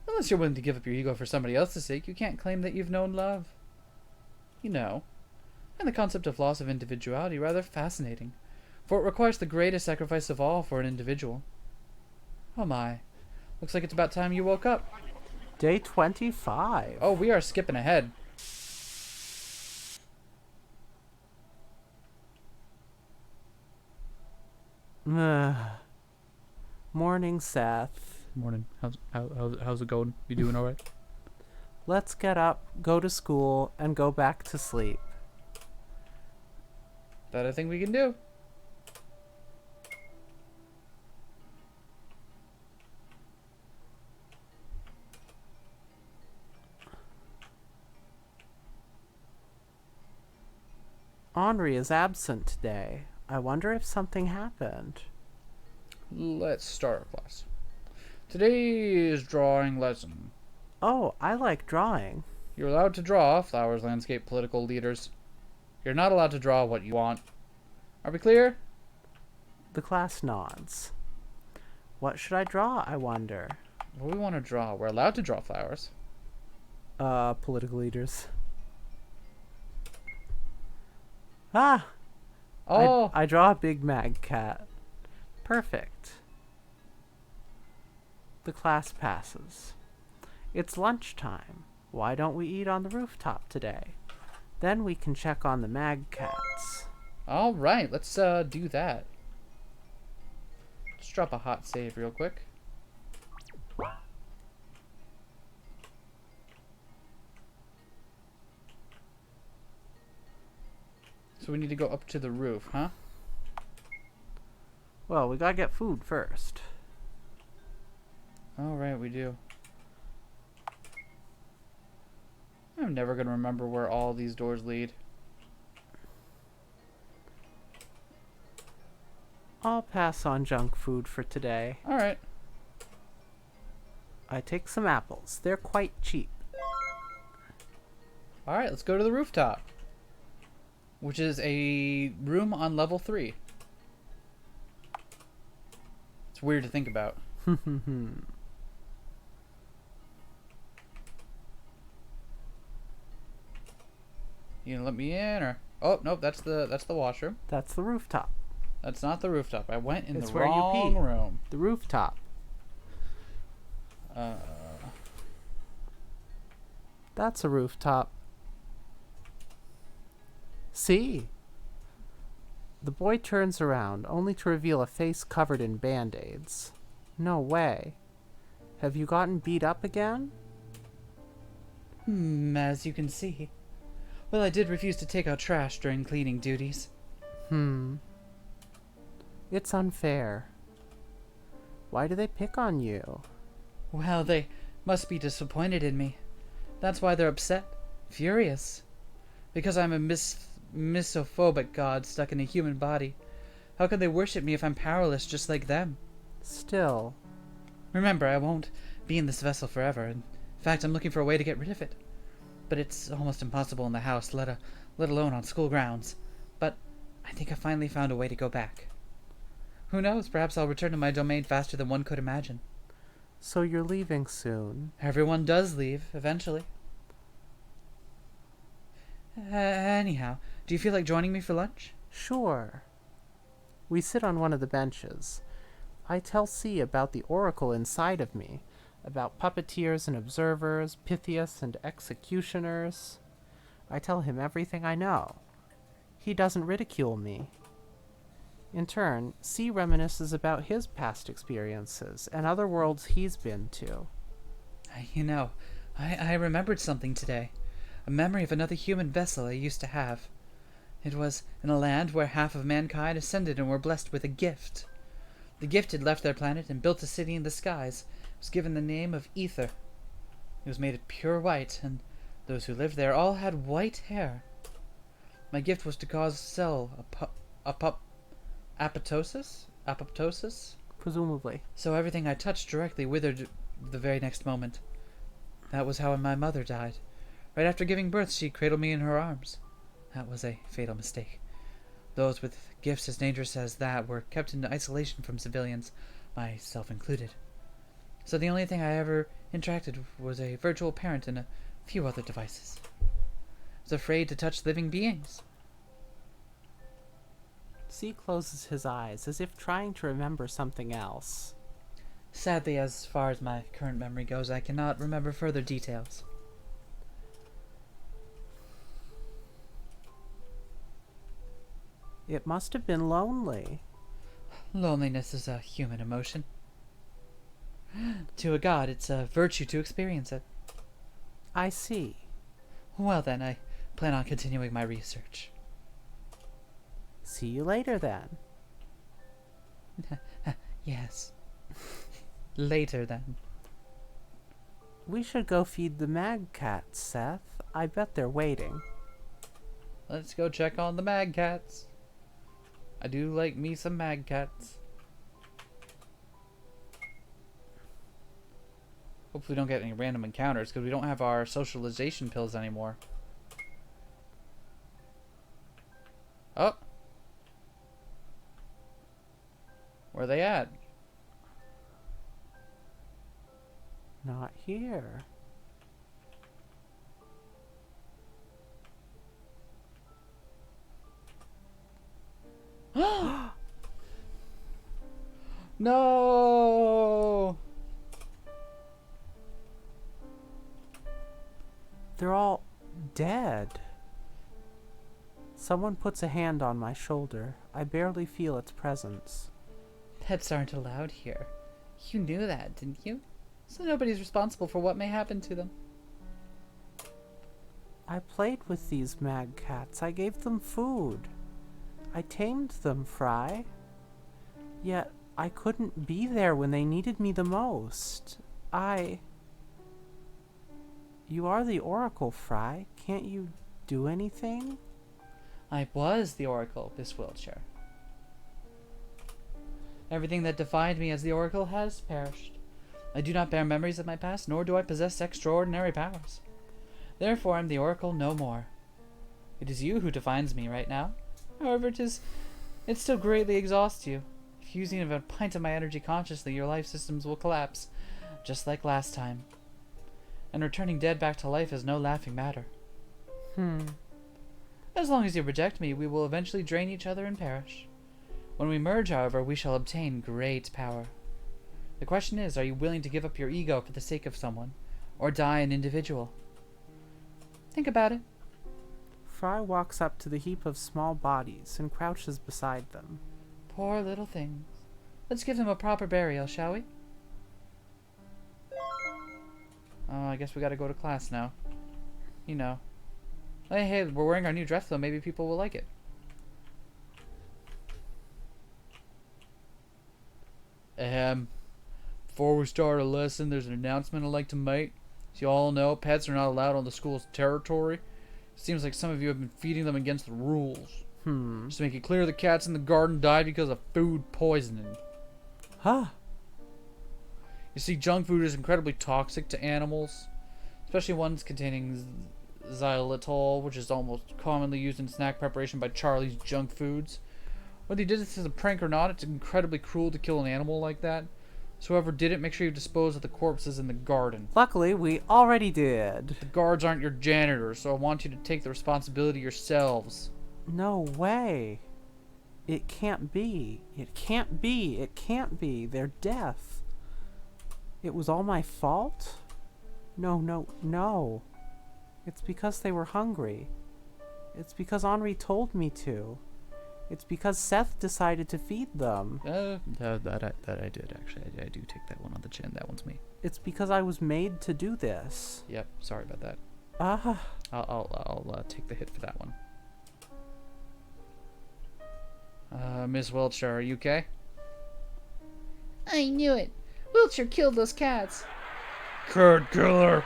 Unless you're willing to give up your ego for somebody else's sake, you can't claim that you've known love. And the concept of loss of individuality rather fascinating, for it requires the greatest sacrifice of all for an individual. Oh my. Looks like it's about time you woke up. Day 25. Oh, we are skipping ahead. Morning, Seth. Morning. How's it going? You doing alright? Let's get up, go to school, and go back to sleep. That I think we can do. Henri is absent today. I wonder if something happened. Let's start our class. Today is drawing lesson. Oh, I like drawing. You're allowed to draw flowers, landscape, political leaders. You're not allowed to draw what you want. Are we clear? The class nods. What should I draw, I wonder? What do we want to draw? We're allowed to draw flowers. Political leaders. Ah! Oh! I draw a big mag cat. Perfect. The class passes. It's lunchtime. Why don't we eat on the rooftop today? Then we can check on the mag cats. Alright, let's do that. Let's drop a hot save real quick. So we need to go up to the roof, huh? Well, we gotta get food first. Alright, we do. I'm never gonna remember where all these doors lead. I'll pass on junk food for today. Alright. I take some apples. They're quite cheap. Alright, let's go to the rooftop. Which is a room on level 3. It's weird to think about. You gonna let me in, or oh nope, that's the washroom. That's the rooftop. That's not the rooftop. I went in It's the where you wrong pee. room. The rooftop. That's a rooftop. See? The boy turns around, only to reveal a face covered in band-aids. No way. Have you gotten beat up again? As you can see. Well, I did refuse to take out trash during cleaning duties. It's unfair. Why do they pick on you? Well, they must be disappointed in me. That's why they're upset, furious. Because I'm a misophobic god stuck in a human body. How could they worship me if I'm powerless just like them? Still. Remember, I won't be in this vessel forever. In fact, I'm looking for a way to get rid of it. But it's almost impossible in the house, let alone on school grounds. But I think I finally found a way to go back. Who knows, perhaps I'll return to my domain faster than one could imagine. So you're leaving soon. Everyone does leave, eventually. Anyhow, do you feel like joining me for lunch? Sure. We sit on one of the benches. I tell C about the oracle inside of me, about puppeteers and observers, Pythias and executioners. I tell him everything I know. He doesn't ridicule me. In turn, C reminisces about his past experiences and other worlds he's been to. You know, I remembered something today. A memory of another human vessel I used to have. It was in a land where half of mankind ascended and were blessed with a gift. The gifted left their planet and built a city in the skies. It was given the name of Ether. It was made of pure white, and those who lived there all had white hair. My gift was to cause cell apoptosis? Presumably. So everything I touched directly withered the very next moment. That was how my mother died. Right after giving birth, she cradled me in her arms. That was a fatal mistake. Those with gifts as dangerous as that were kept in isolation from civilians, myself included. So the only thing I ever interacted was a virtual parent and a few other devices. I was afraid to touch living beings. C closes his eyes as if trying to remember something else. Sadly, as far as my current memory goes, I cannot remember further details. It must have been lonely. Loneliness is a human emotion. To a god, it's a virtue to experience it. I see. Well then, I plan on continuing my research. See you later then. Yes. Later then. We should go feed the mag cats, Seth. I bet they're waiting. Let's go check on the mag cats. I do like me some mag cats. Hopefully we don't get any random encounters, because we don't have our socialization pills anymore. Oh! Where are they at? Not here. No! They're all dead. Someone puts a hand on my shoulder. I barely feel its presence. Pets aren't allowed here. You knew that, didn't you? So nobody's responsible for what may happen to them. I played with these mag cats. I gave them food. I tamed them, Fry. Yet I couldn't be there when they needed me the most. You are the Oracle, Fry. Can't you do anything? I was the Oracle, Miss Wiltshire. Everything that defined me as the Oracle has perished. I do not bear memories of my past, nor do I possess extraordinary powers. Therefore, I am the Oracle no more. It is you who defines me right now. However, it still greatly exhausts you. If using even a pint of my energy consciously, your life systems will collapse, just like last time. And returning dead back to life is no laughing matter. As long as you reject me, we will eventually drain each other and perish. When we merge, however, we shall obtain great power. The question is, are you willing to give up your ego for the sake of someone, or die an individual? Think about it. Fry walks up to the heap of small bodies and crouches beside them. Poor little things. Let's give them a proper burial, shall we? Oh, I guess we gotta go to class now. You know. Hey, we're wearing our new dress though. Maybe people will like it. Before we start a lesson, there's an announcement I'd like to make. As you all know, pets are not allowed on the school's territory. Seems like some of you have been feeding them against the rules. Just to make it clear, the cats in the garden died because of food poisoning. Huh? You see, junk food is incredibly toxic to animals, especially ones containing xylitol, which is almost commonly used in snack preparation by Charlie's Junk Foods. Whether you did this as a prank or not, it's incredibly cruel to kill an animal like that. So whoever did it, make sure you dispose of the corpses in the garden. Luckily, we already did. The guards aren't your janitors, so I want you to take the responsibility yourselves. No way. It can't be. It can't be. It can't be. Their death. It was all my fault? No, no, no. It's because they were hungry. It's because Henri told me to. It's because Seth decided to feed them. That I did, actually. I do take that one on the chin. That one's me. It's because I was made to do this. Yep, sorry about that. Ah. I'll take the hit for that one. Miss Wiltshire, are you okay? I knew it. Wiltshire killed those cats. Cat killer!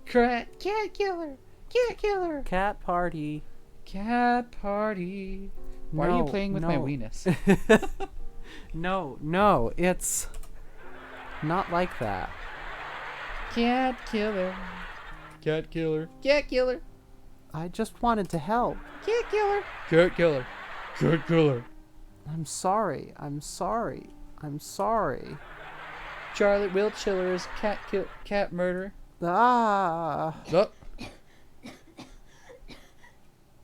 Cat killer. Cat killer. Cat party. Cat party. Why are you playing with my weenus? No, it's not like that. Cat killer. Cat killer. Cat killer. I just wanted to help. Cat killer. Cat killer. Cat killer. I'm sorry. Charlie Wiltshire is cat murderer. Ah. Oh.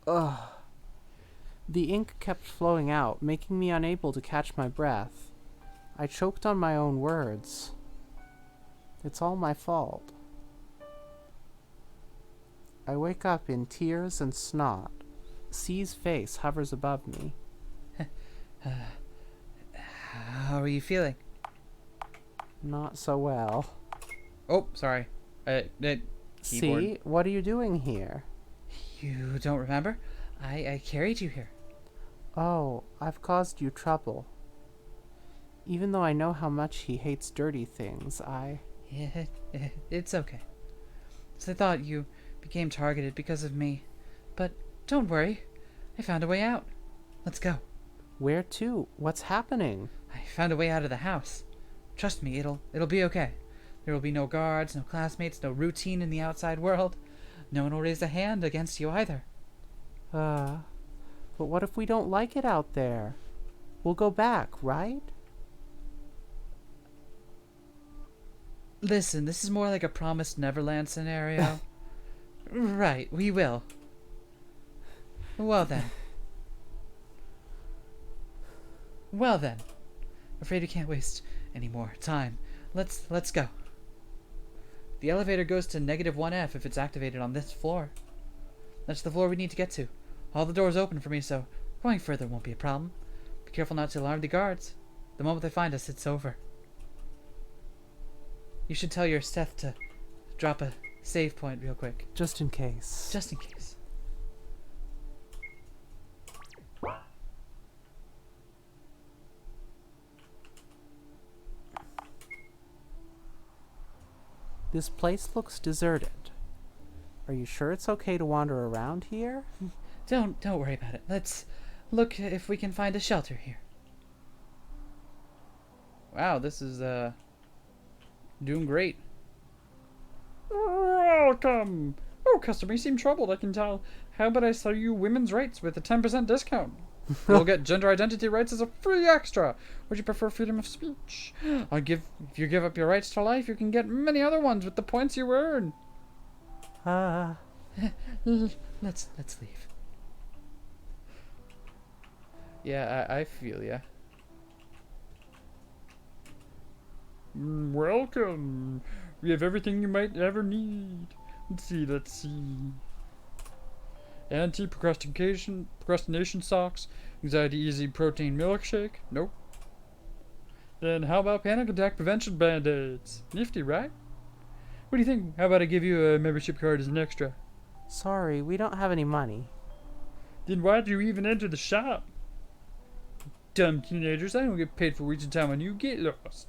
Ugh. The ink kept flowing out, making me unable to catch my breath. I choked on my own words. It's all my fault. I wake up in tears and snot. C's face hovers above me. How are you feeling? Not so well. Oh, sorry. Keyboard. C, what are you doing here? You don't remember? I carried you here. Oh, I've caused you trouble. Even though I know how much he hates dirty things, Yeah, it's okay. So I thought you became targeted because of me. But don't worry. I found a way out. Let's go. Where to? What's happening? I found a way out of the house. Trust me, it'll be okay. There will be no guards, no classmates, no routine in the outside world. No one will raise a hand against you either. But what if we don't like it out there? We'll go back, right? Listen, this is more like a promised Neverland scenario. Right, we will. Well then. Afraid we can't waste any more time. Let's go. The elevator goes to -1F if it's activated on this floor. That's the floor we need to get to. All the doors open for me, so going further won't be a problem. Be careful not to alarm the guards. The moment they find us, it's over. You should tell your Seth to drop a save point real quick. Just in case. Just in case. This place looks deserted. Are you sure it's okay to wander around here? Don't worry about it. Let's look if we can find a shelter here. Wow, this is doing great. Welcome. Oh, customer, you seem troubled, I can tell. How about I sell you women's rights with a 10% discount? You'll get gender identity rights as a free extra. Would you prefer freedom of speech? If you give up your rights to life, you can get many other ones with the points you earn. Let's leave. Yeah, I feel ya. Welcome. We have everything you might ever need. Let's see. Procrastination socks. Anxiety easy protein milkshake. Nope. Then how about panic attack prevention band-aids? Nifty, right? What do you think? How about I give you a membership card as an extra? Sorry, we don't have any money. Then why'd you even enter the shop? Dumb teenagers, I don't get paid for reaching time when you get lost.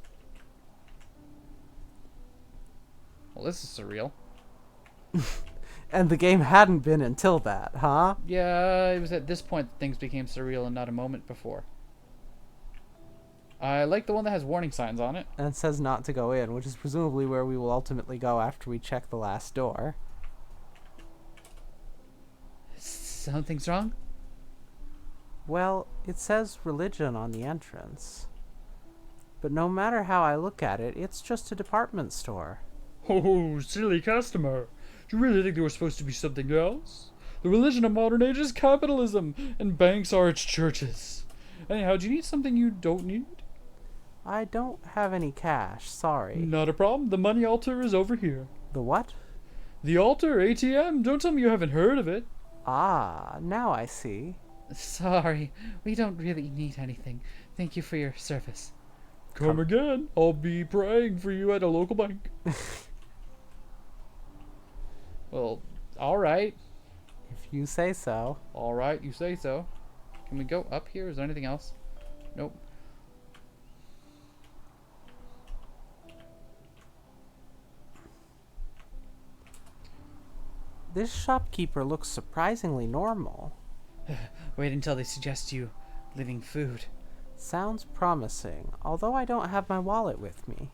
Well, this is surreal. And the game hadn't been until that, huh? Yeah, it was at this point that things became surreal and not a moment before. I like the one that has warning signs on it. And says not to go in, which is presumably where we will ultimately go after we check the last door. Something's wrong? Well, it says religion on the entrance. But no matter how I look at it, it's just a department store. Oh, silly customer. Do you really think there was supposed to be something else? The religion of modern age is capitalism, and banks are its churches. Anyhow, do you need something you don't need? I don't have any cash, sorry. Not a problem. The money altar is over here. The what? The altar, ATM. Don't tell me you haven't heard of it. Ah, now I see. Sorry, we don't really need anything. Thank you for your service. Come again. I'll be praying for you at a local bank. Well, alright. If you say so. Alright, you say so. Can we go up here? Is there anything else? Nope. This shopkeeper looks surprisingly normal. Wait until they suggest you living food. Sounds promising, although I don't have my wallet with me.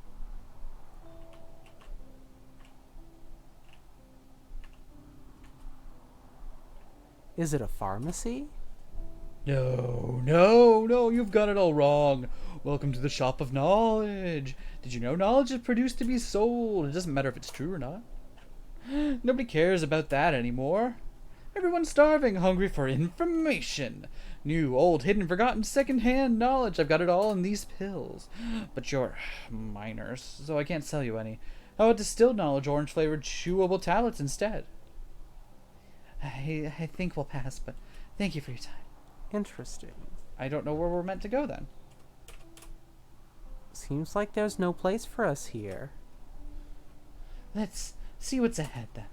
Is it a pharmacy? No, you've got it all wrong. Welcome to the shop of knowledge. Did you know knowledge is produced to be sold? It doesn't matter if it's true or not. Nobody cares about that anymore. Everyone's starving, hungry for information. New, old, hidden, forgotten, second-hand knowledge. I've got it all in these pills. But you're minors, so I can't sell you any. How about distilled knowledge, orange-flavored, chewable tablets instead? I think we'll pass, but thank you for your time. Interesting. I don't know where we're meant to go then. Seems like there's no place for us here. Let's see what's ahead then.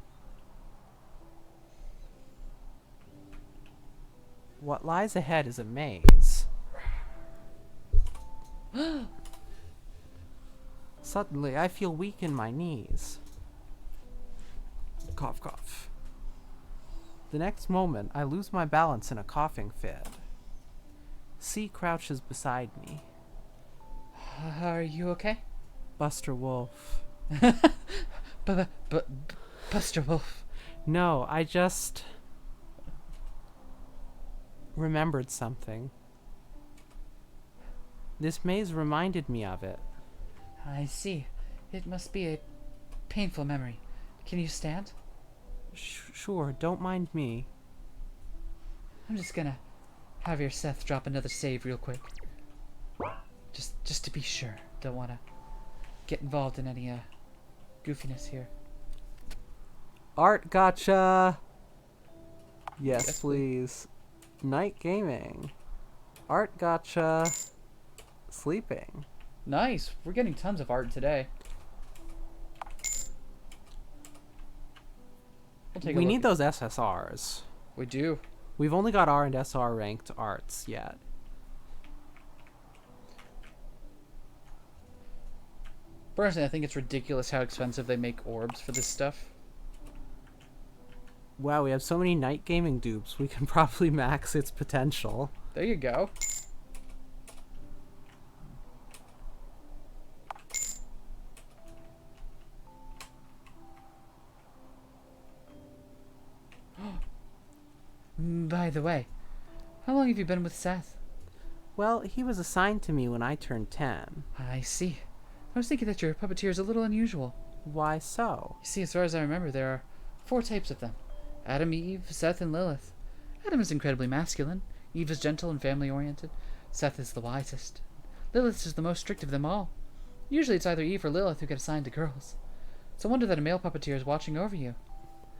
What lies ahead is a maze. Suddenly, I feel weak in my knees. Cough, cough. The next moment, I lose my balance in a coughing fit. C crouches beside me. Are you okay? Buster Wolf. Buster Wolf. No, I just remembered something. This maze reminded me of it. I see. It must be a painful memory. Can you stand? Sure, don't mind me. I'm just gonna have your Seth drop another save real quick. Just to be sure. Don't wanna get involved in any goofiness here. Art gotcha! Yes, please. Night gaming. Art gotcha. Sleeping. Nice. We're getting tons of art today. We need those SSRs. We do. We've only got R and SR ranked arts yet. Personally, I think it's ridiculous how expensive they make orbs for this stuff. Wow, we have so many night gaming dupes. We can probably max its potential. There you go. By the way, how long have you been with Seth? Well, he was assigned to me when I turned 10. I see. I was thinking that your puppeteer is a little unusual. Why so? You see, as far as I remember, there are 4 types of them. Adam, Eve, Seth, and Lilith. Adam is incredibly masculine. Eve is gentle and family-oriented. Seth is the wisest. Lilith is the most strict of them all. Usually it's either Eve or Lilith who get assigned to girls. It's a wonder that a male puppeteer is watching over you.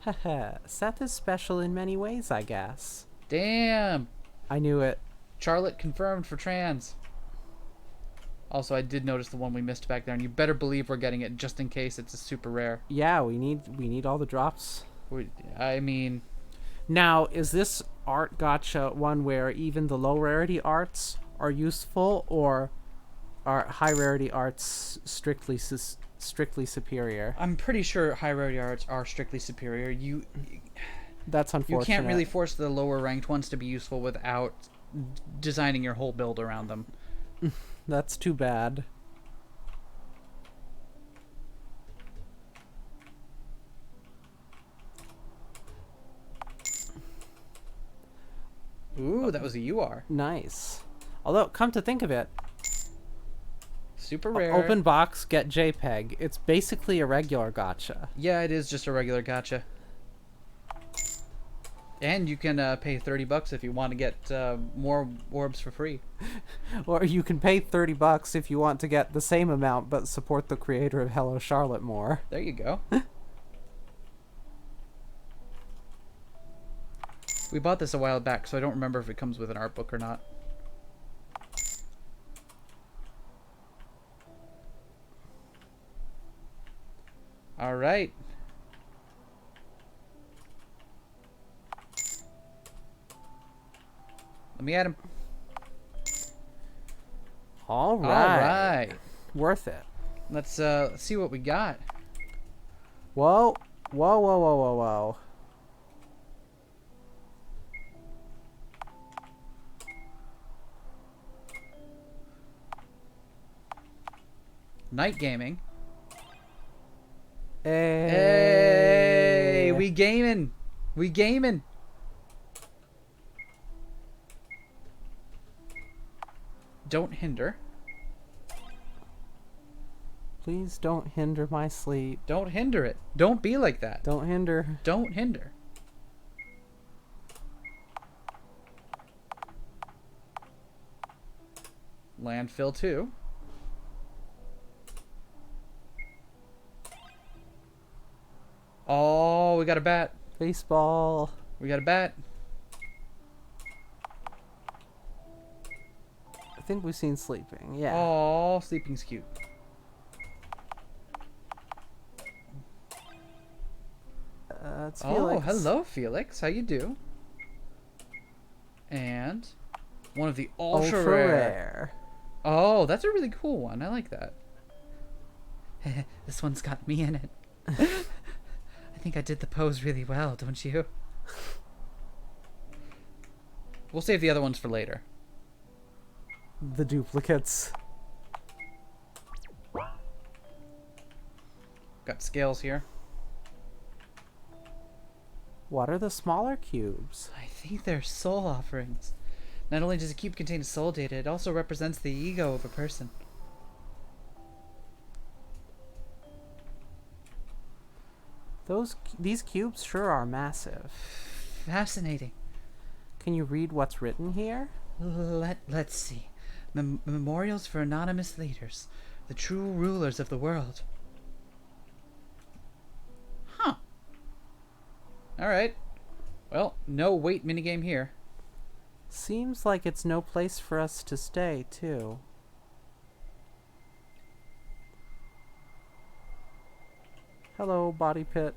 Haha, Seth is special in many ways, I guess. Damn! I knew it. Charlotte confirmed for trans. Also, I did notice the one we missed back there, and you better believe we're getting it just in case it's a super rare. Yeah, we need all the drops. I mean, Now, is this art gotcha one where even the low rarity arts are useful, or are high rarity arts strictly superior? I'm pretty sure high rarity arts are strictly superior. That's You unfortunate. can't really force the lower ranked ones to be useful without designing your whole build around them. That's too bad. Ooh, that was a UR. Nice. Although, come to think of it, Super rare. open box, get JPEG. It's basically a regular gotcha. Yeah, it is just a regular gotcha. And you can pay $30 if you want to get more orbs for free. Or you can pay $30 if you want to get the same amount but support the creator of Hello Charlotte more. There you go. We bought this a while back, so I don't remember if it comes with an art book or not. All right. Let me at him. All right. All right. Worth it. Let's see what we got. Whoa. Whoa, whoa, whoa, whoa, whoa. Night gaming. Hey. Hey, we gaming. We gaming. Don't hinder. Please don't hinder my sleep. Don't hinder it. Don't be like that. Don't hinder. Don't hinder. Landfill 2. Oh, we got a bat. Baseball. We got a bat. I think we've seen sleeping. Yeah. Oh, sleeping's cute. It's Oh, Felix. hello, Felix. How you do? And one of the ultra, Ultra rare. rare. Oh, that's a really cool one. I like that. This one's got me in it. I think I did the pose really well, don't you? We'll save the other ones for later. The duplicates. Got scales here. What are the smaller cubes? I think they're soul offerings. Not only does a cube contain soul data, it also represents the ego of a person. These cubes sure are massive. Fascinating. Can you read what's written here? Let's see. Memorials for anonymous leaders, the true rulers of the world. Huh. Alright. Well, no wait minigame here. Seems like it's no place for us to stay, too. Hello, body pit.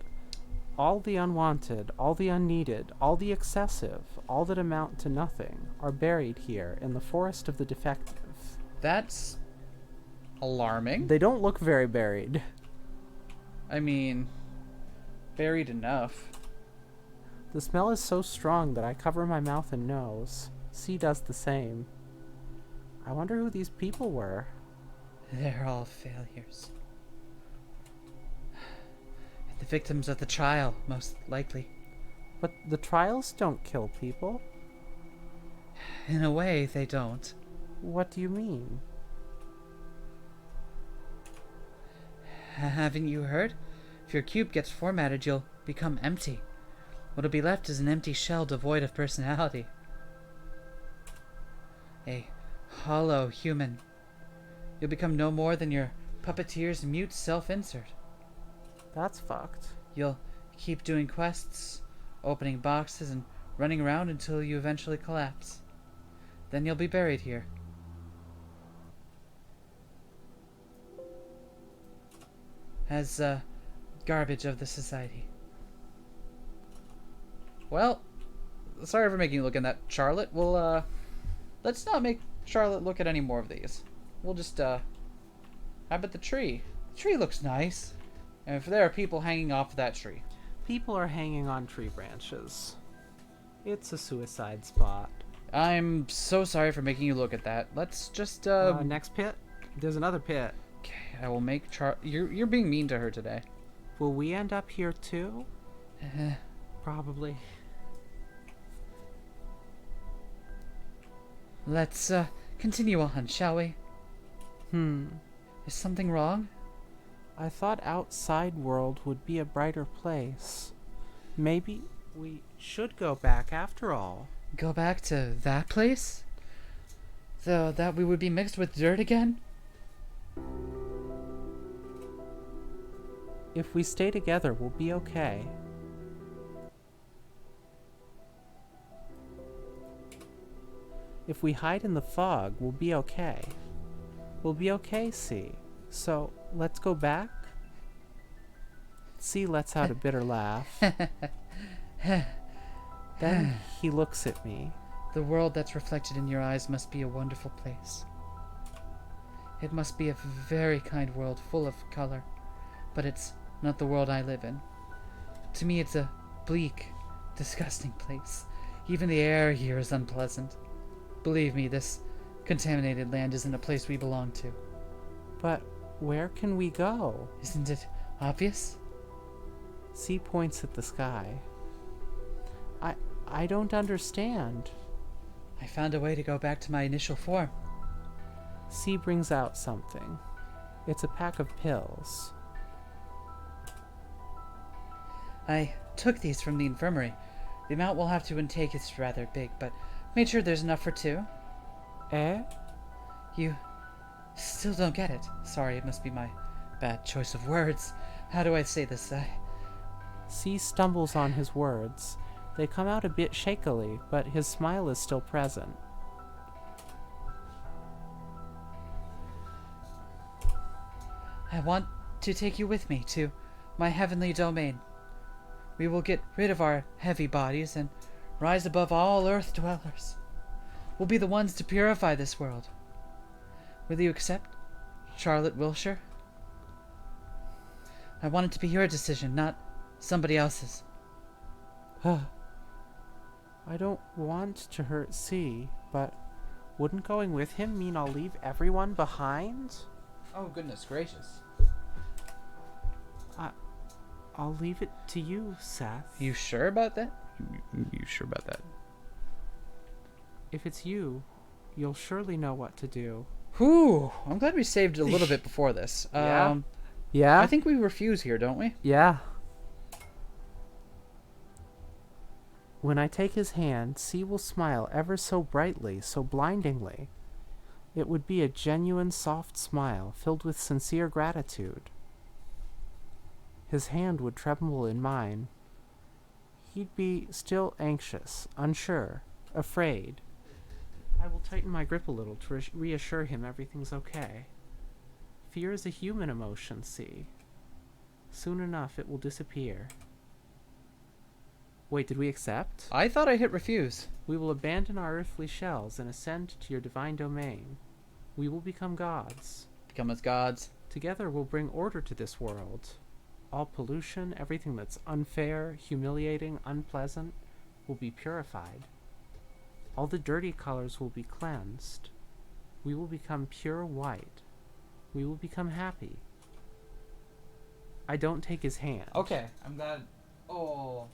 All the unwanted, all the unneeded, all the excessive, all that amount to nothing, are buried here in the forest of the defective. That's alarming. They don't look very buried. I mean, buried enough. The smell is so strong that I cover my mouth and nose. C does the same. I wonder who these people were. They're all failures. The victims of the trial, most likely. But the trials don't kill people. In a way, they don't. What do you mean? Haven't you heard? If your cube gets formatted, you'll become empty. What'll be left is an empty shell devoid of personality. A hollow human. You'll become no more than your puppeteer's mute self-insert. That's fucked. You'll keep doing quests, opening boxes, and running around until you eventually collapse. Then you'll be buried here. As garbage of the society. Well, sorry for making you look at that, Charlotte. We'll, let's not make Charlotte look at any more of these. We'll just, how about the tree? The tree looks nice. And if there are people hanging off that tree. People are hanging on tree branches. It's a suicide spot. I'm so sorry for making you look at that. Let's just, Next pit? There's another pit. okay, I will make you're being mean to her today. Will we end up here too? Probably. Let's continue on, shall we? Is something wrong? I thought outside world would be a brighter place. Maybe we should go back after all. Go back to that place? Though that we would be mixed with dirt again? If we stay together, we'll be okay. If we hide in the fog, we'll be okay. We'll be okay, C. So, let's go back? C lets out a bitter laugh. Then he looks at me. The world that's reflected in your eyes must be a wonderful place. It must be a very kind world full of color, but it's not the world I live in. To me, it's a bleak, disgusting place. Even the air here is unpleasant. Believe me, this contaminated land isn't a place we belong to. But where can we go? Isn't it obvious? C points at the sky. I don't understand. I found a way to go back to my initial form. C brings out something. It's a pack of pills. I took these from the infirmary. The amount we'll have to intake is rather big, but made sure there's enough for two. Eh? You still don't get it. Sorry, it must be my bad choice of words. How do I say this? C stumbles on his words. They come out a bit shakily, but his smile is still present. I want to take you with me to my heavenly domain. We will get rid of our heavy bodies and rise above all earth dwellers. We'll be the ones to purify this world. Will you accept, Charlotte Wilshire? I want it to be your decision, not somebody else's. I don't want to hurt C, but wouldn't going with him mean I'll leave everyone behind? Oh, goodness gracious. I'll leave it to you, Seth. You sure about that? You sure about that? If it's you, you'll surely know what to do. Whew, I'm glad we saved a little bit before this. Yeah? Yeah? I think we refuse here, don't we? Yeah. When I take his hand, C will smile ever so brightly, so blindingly. It would be a genuine soft smile filled with sincere gratitude. His hand would tremble in mine. He'd be still anxious, unsure, afraid. I will tighten my grip a little to reassure him everything's okay. Fear is a human emotion, C. Soon enough it will disappear. Wait, did we accept? I thought I hit refuse. We will abandon our earthly shells and ascend to your divine domain. We will become gods. become as gods. Together we'll bring order to this world. All pollution, everything that's unfair, humiliating, unpleasant, will be purified. All the dirty colors will be cleansed. We will become pure white. We will become happy. I don't take his hand. Okay, I'm glad. Oh.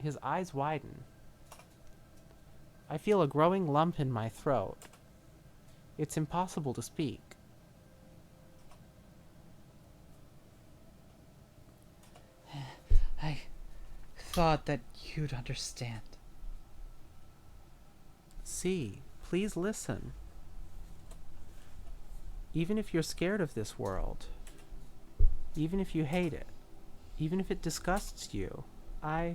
His eyes widen. I feel a growing lump in my throat. It's impossible to speak. I thought that you'd understand. See, please listen. Even if you're scared of this world, even if you hate it, even if it disgusts you, a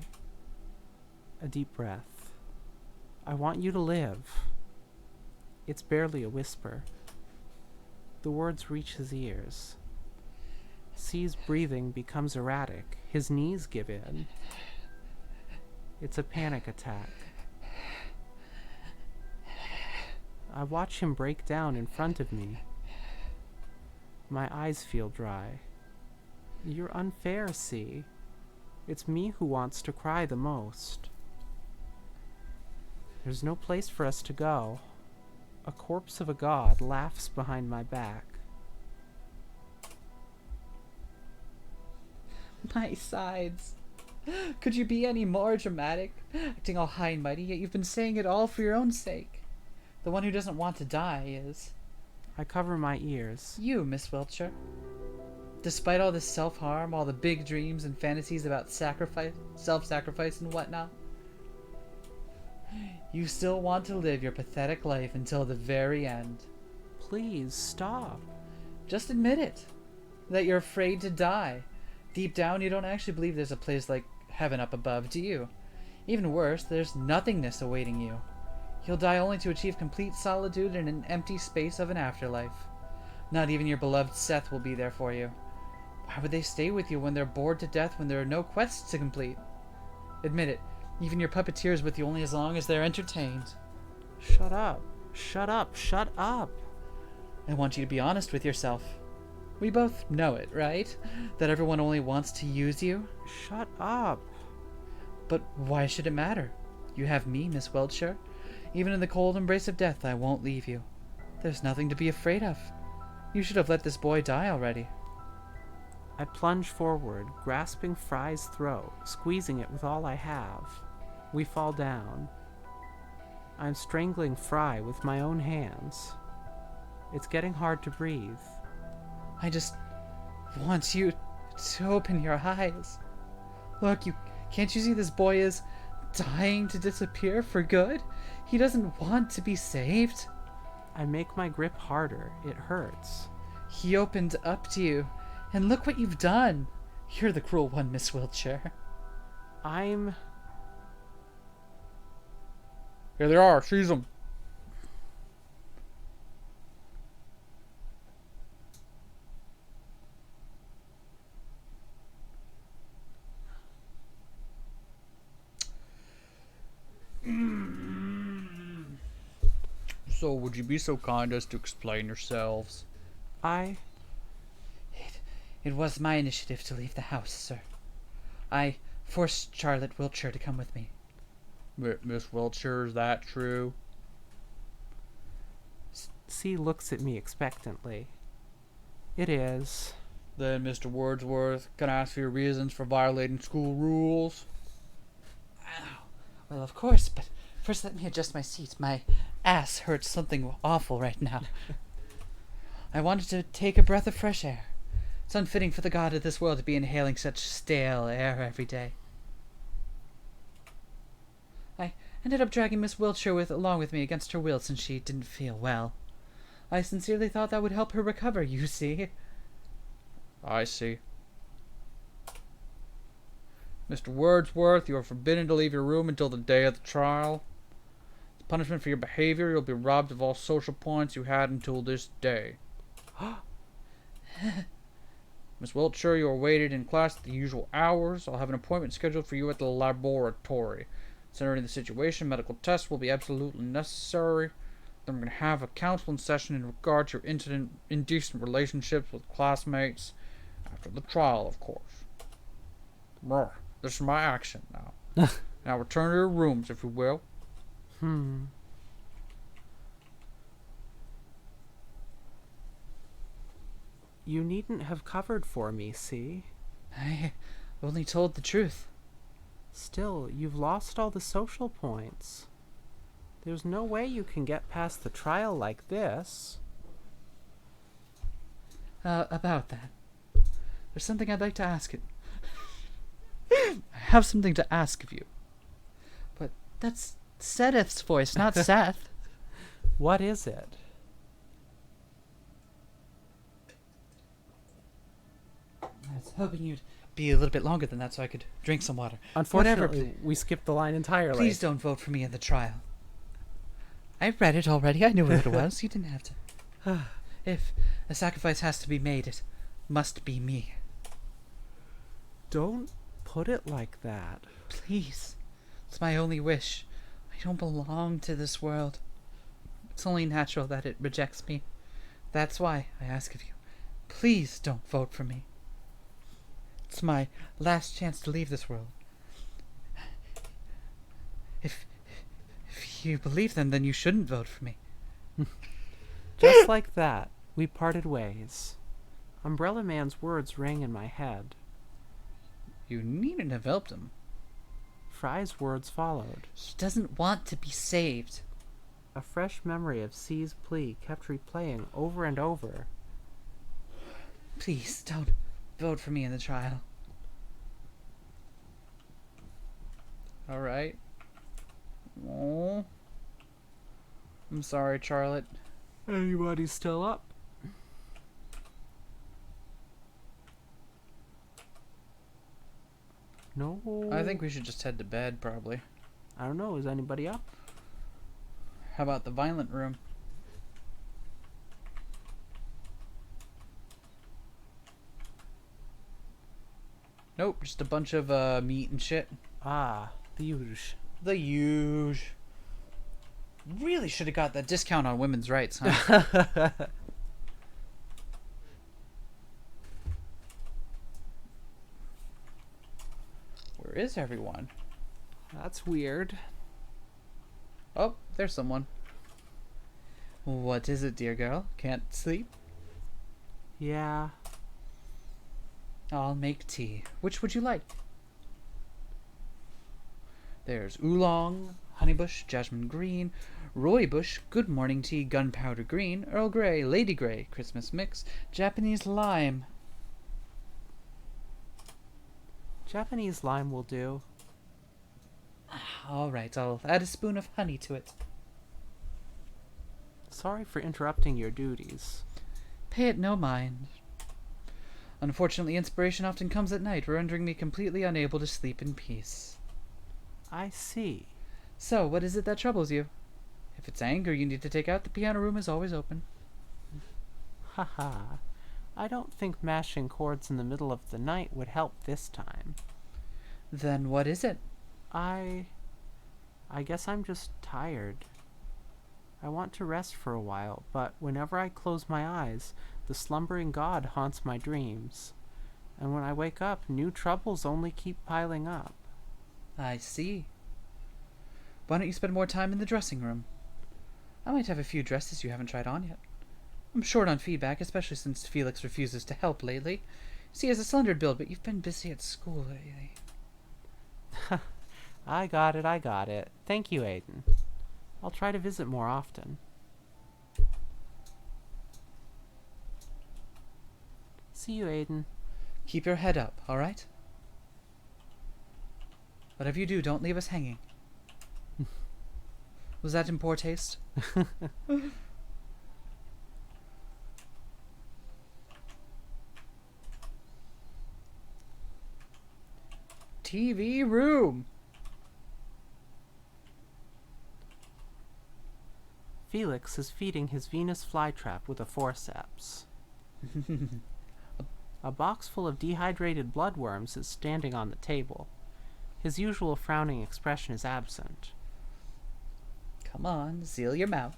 deep breath. I want you to live. It's barely a whisper. The words reach his ears. C's breathing becomes erratic. His knees give in. It's a panic attack. I watch him break down in front of me. My eyes feel dry. You're unfair, C. It's me who wants to cry the most. There's no place for us to go. A corpse of a god laughs behind my back. My sides. Could you be any more dramatic? Acting all high and mighty, yet you've been saying it all for your own sake. The one who doesn't want to die is... I cover my ears. you, Miss Wiltshire. Despite all this self-harm, all the big dreams and fantasies about self-sacrifice and whatnot, you still want to live your pathetic life until the very end. Please, stop. Just admit it. That you're afraid to die. Deep down, you don't actually believe there's a place like heaven up above, do you? Even worse, there's nothingness awaiting you. You'll die only to achieve complete solitude in an empty space of an afterlife. Not even your beloved Seth will be there for you. Why would they stay with you when they're bored to death when there are no quests to complete? Admit it, even your puppeteers with you only as long as they're entertained. Shut up. Shut up. Shut up. I want you to be honest with yourself. We both know it, right? That everyone only wants to use you? Shut up. But why should it matter? You have me, Miss Wiltshire. Even in the cold embrace of death, I won't leave you. There's nothing to be afraid of. You should have let this boy die already. I plunge forward, grasping Fry's throat, squeezing it with all I have. We fall down. I'm strangling Fry with my own hands. It's getting hard to breathe. I just want you to open your eyes. Look, can't you see this boy is dying to disappear for good? He doesn't want to be saved. I make my grip harder. It hurts. He opened up to you, and look what you've done. You're the cruel one, Miss Wiltshire. I'm... Here they are, seize them. So, would you be so kind as to explain yourselves? It was my initiative to leave the house, sir. I forced Charlotte Wiltshire to come with me. Miss Wiltshire, is that true? C looks at me expectantly. It is. Then, Mr. Wordsworth, can I ask for your reasons for violating school rules? Well, of course, but first let me adjust my seat. My ass hurts something awful right now. I wanted to take a breath of fresh air. It's unfitting for the god of this world to be inhaling such stale air every day. I ended up dragging Miss Wiltshire along with me against her will since she didn't feel well. I sincerely thought that would help her recover, you see. I see. Mr. Wordsworth, you are forbidden to leave your room until the day of the trial. As punishment for your behavior, you'll be robbed of all social points you had until this day. Miss Wiltshire, you are waited in class at the usual hours. I'll have an appointment scheduled for you at the laboratory. Considering the situation, medical tests will be absolutely necessary. Then we're going to have a counseling session in regard to your indecent relationships with classmates. After the trial, of course. This is my action now. Now return to your rooms, if you will. You needn't have covered for me, see? I only told the truth. Still, you've lost all the social points. There's no way you can get past the trial like this. About that. There's something I'd like to ask it. I have something to ask of you. But that's Seth's voice, not Seth. What is it? I was hoping you'd be a little bit longer than that so I could drink some water. Unfortunately, we skipped the line entirely. Please don't vote for me in the trial. I read it already. I knew what it was. You didn't have to. If a sacrifice has to be made, it must be me. Don't put it like that. Please. It's my only wish. I don't belong to this world. It's only natural that it rejects me. That's why I ask of you. Please don't vote for me. It's my last chance to leave this world. If you believe them, then you shouldn't vote for me. Just like that, we parted ways. Umbrella Man's words rang in my head. You needn't have helped him. Fry's words followed. He doesn't want to be saved. A fresh memory of C's plea kept replaying over and over. Please don't vote for me in the trial. Alright. Oh. I'm sorry, Charlotte. Anybody still up? No. I think we should just head to bed, probably. I don't know. Is anybody up? How about the violent room? Nope, just a bunch of meat and shit. Ah, the usual. The huge. Really should have got that discount on women's rights, huh? Where is everyone? That's weird. Oh, there's someone. What is it, dear girl? Can't sleep? Yeah. I'll make tea. Which would you like? There's oolong, honeybush, jasmine green, rooibos, good morning tea, gunpowder green, Earl Grey, Lady Grey, Christmas mix, Japanese lime. Japanese lime will do. All right, I'll add a spoon of honey to it. Sorry for interrupting your duties. Pay it no mind. Unfortunately, inspiration often comes at night, rendering me completely unable to sleep in peace. I see. So, what is it that troubles you? If it's anger you need to take out, the piano room is always open. Haha. I don't think mashing chords in the middle of the night would help this time. Then what is it? I guess I'm just tired. I want to rest for a while, but whenever I close my eyes, the slumbering god haunts my dreams. And when I wake up, new troubles only keep piling up. I see. Why don't you spend more time in the dressing room? I might have a few dresses you haven't tried on yet. I'm short on feedback, especially since Felix refuses to help lately. See, he has a slender build, but you've been busy at school lately. I got it. Thank you, Aiden. I'll try to visit more often. See you, Aiden. Keep your head up, alright? Whatever you do, don't leave us hanging. Was that in poor taste? TV room! Felix is feeding his Venus flytrap with a forceps. A box full of dehydrated bloodworms is standing on the table. His usual frowning expression is absent. Come on, seal your mouth.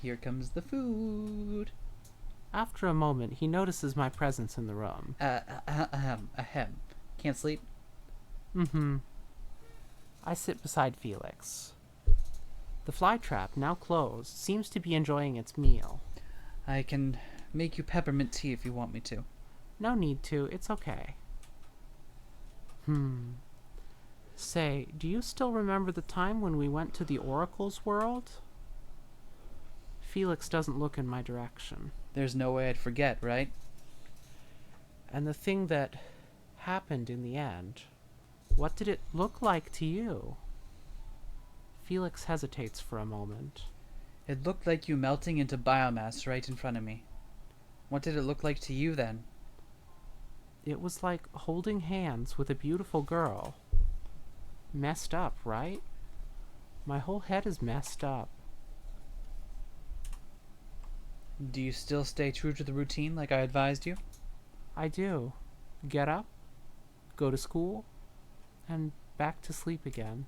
Here comes the food. After a moment, he notices my presence in the room. Ahem. Can't sleep? Mm-hmm. I sit beside Felix. The fly trap, now closed, seems to be enjoying its meal. I can make you peppermint tea if you want me to. No need to, it's okay. Say, do you still remember the time when we went to the Oracle's world? Felix doesn't look in my direction. There's no way I'd forget, right? And the thing that happened in the end, what did it look like to you? Felix hesitates for a moment. It looked like you melting into biomass right in front of me. What did it look like to you then? It was like holding hands with a beautiful girl. Messed up, right? My whole head is messed up. Do you still stay true to the routine like I advised you? I do. Get up, go to school, and back to sleep again.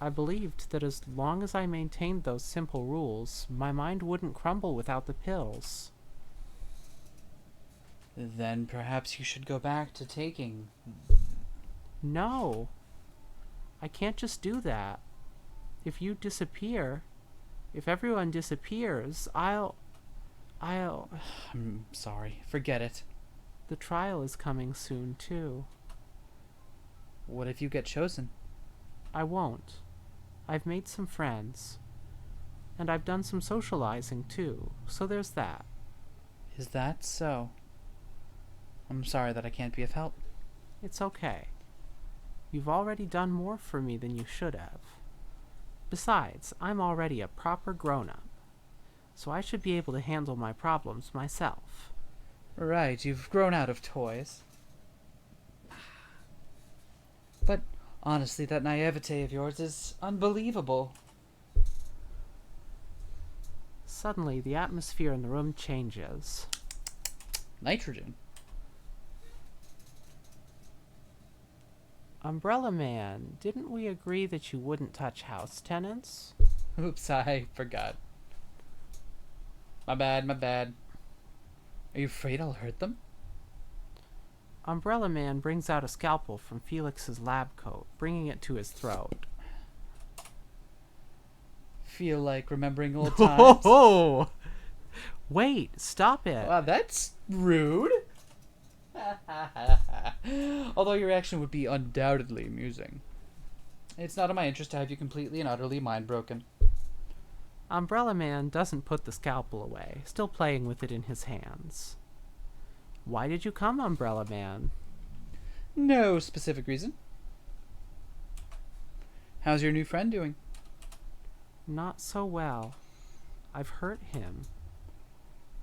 I believed that as long as I maintained those simple rules, my mind wouldn't crumble without the pills. Then perhaps you should go back to taking... No. I can't just do that. If you disappear, if everyone disappears, I'll... I'm sorry. Forget it. The trial is coming soon, too. What if you get chosen? I won't. I've made some friends. And I've done some socializing, too, so there's that. Is that so? I'm sorry that I can't be of help. It's okay. You've already done more for me than you should have. Besides, I'm already a proper grown-up, so I should be able to handle my problems myself. Right, you've grown out of toys. But honestly, that naivete of yours is unbelievable. Suddenly, the atmosphere in the room changes. Nitrogen. Umbrella Man, didn't we agree that you wouldn't touch house tenants? Oops, I forgot. My bad. Are you afraid I'll hurt them? Umbrella Man brings out a scalpel from Felix's lab coat, bringing it to his throat. Feel like remembering old times? Oh! Wait, stop it. Wow, that's rude. Although your reaction would be undoubtedly amusing. It's not in my interest to have you completely and utterly mind-broken. Umbrella Man doesn't put the scalpel away, still playing with it in his hands. Why did you come, Umbrella Man? No specific reason. How's your new friend doing? Not so well. I've hurt him.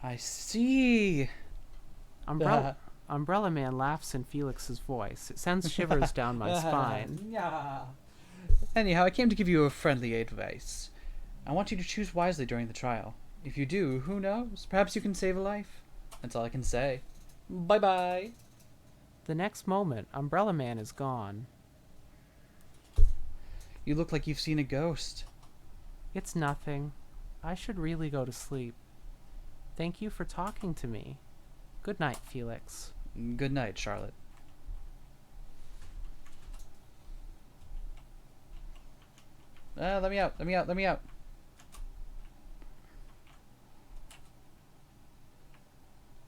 I see. Umbrella Man laughs in Felix's voice. It sends shivers down my spine. Yeah. Anyhow, I came to give you a friendly advice. I want you to choose wisely during the trial. If you do, who knows? Perhaps you can save a life. That's all I can say. Bye-bye. The next moment, Umbrella Man is gone. You look like you've seen a ghost. It's nothing. I should really go to sleep. Thank you for talking to me. Good night, Felix. Good night, Charlotte. Let me out.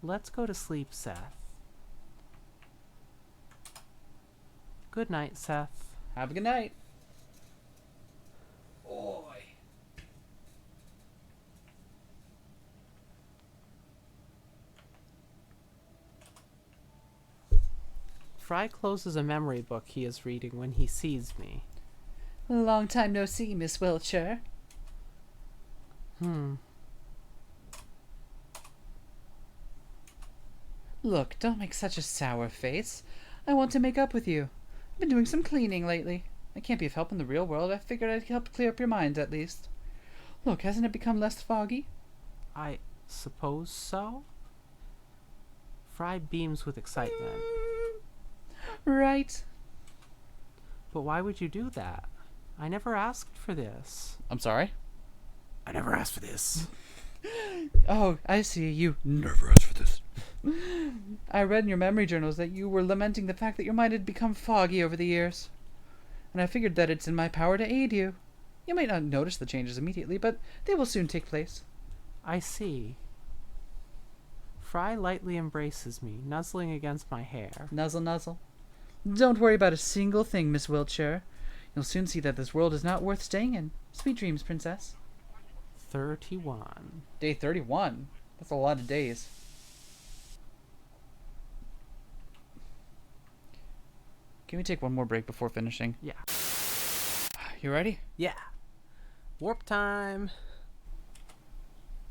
Let's go to sleep, Seth. Good night, Seth. Have a good night. Oi. Fry closes a memory book he is reading when he sees me. Long time no see, Miss Wiltshire. Look, don't make such a sour face. I want to make up with you. I've been doing some cleaning lately. I can't be of help in the real world. I figured I'd help clear up your mind, at least. Look, hasn't it become less foggy? I suppose so? Fry beams with excitement. Right. But why would you do that? I never asked for this. I'm sorry? I never asked for this. Oh, I see. You Never asked for this. I read in your memory journals that you were lamenting the fact that your mind had become foggy over the years. And I figured that it's in my power to aid you. You might not notice the changes immediately, but they will soon take place. I see. Fry lightly embraces me, nuzzling against my hair. Nuzzle, nuzzle. Don't worry about a single thing, Miss Wiltshire. You'll soon see that this world is not worth staying in. Sweet dreams, princess. 31. Day 31. That's a lot of days. Can we take one more break before finishing? Yeah. You ready? Yeah. Warp time.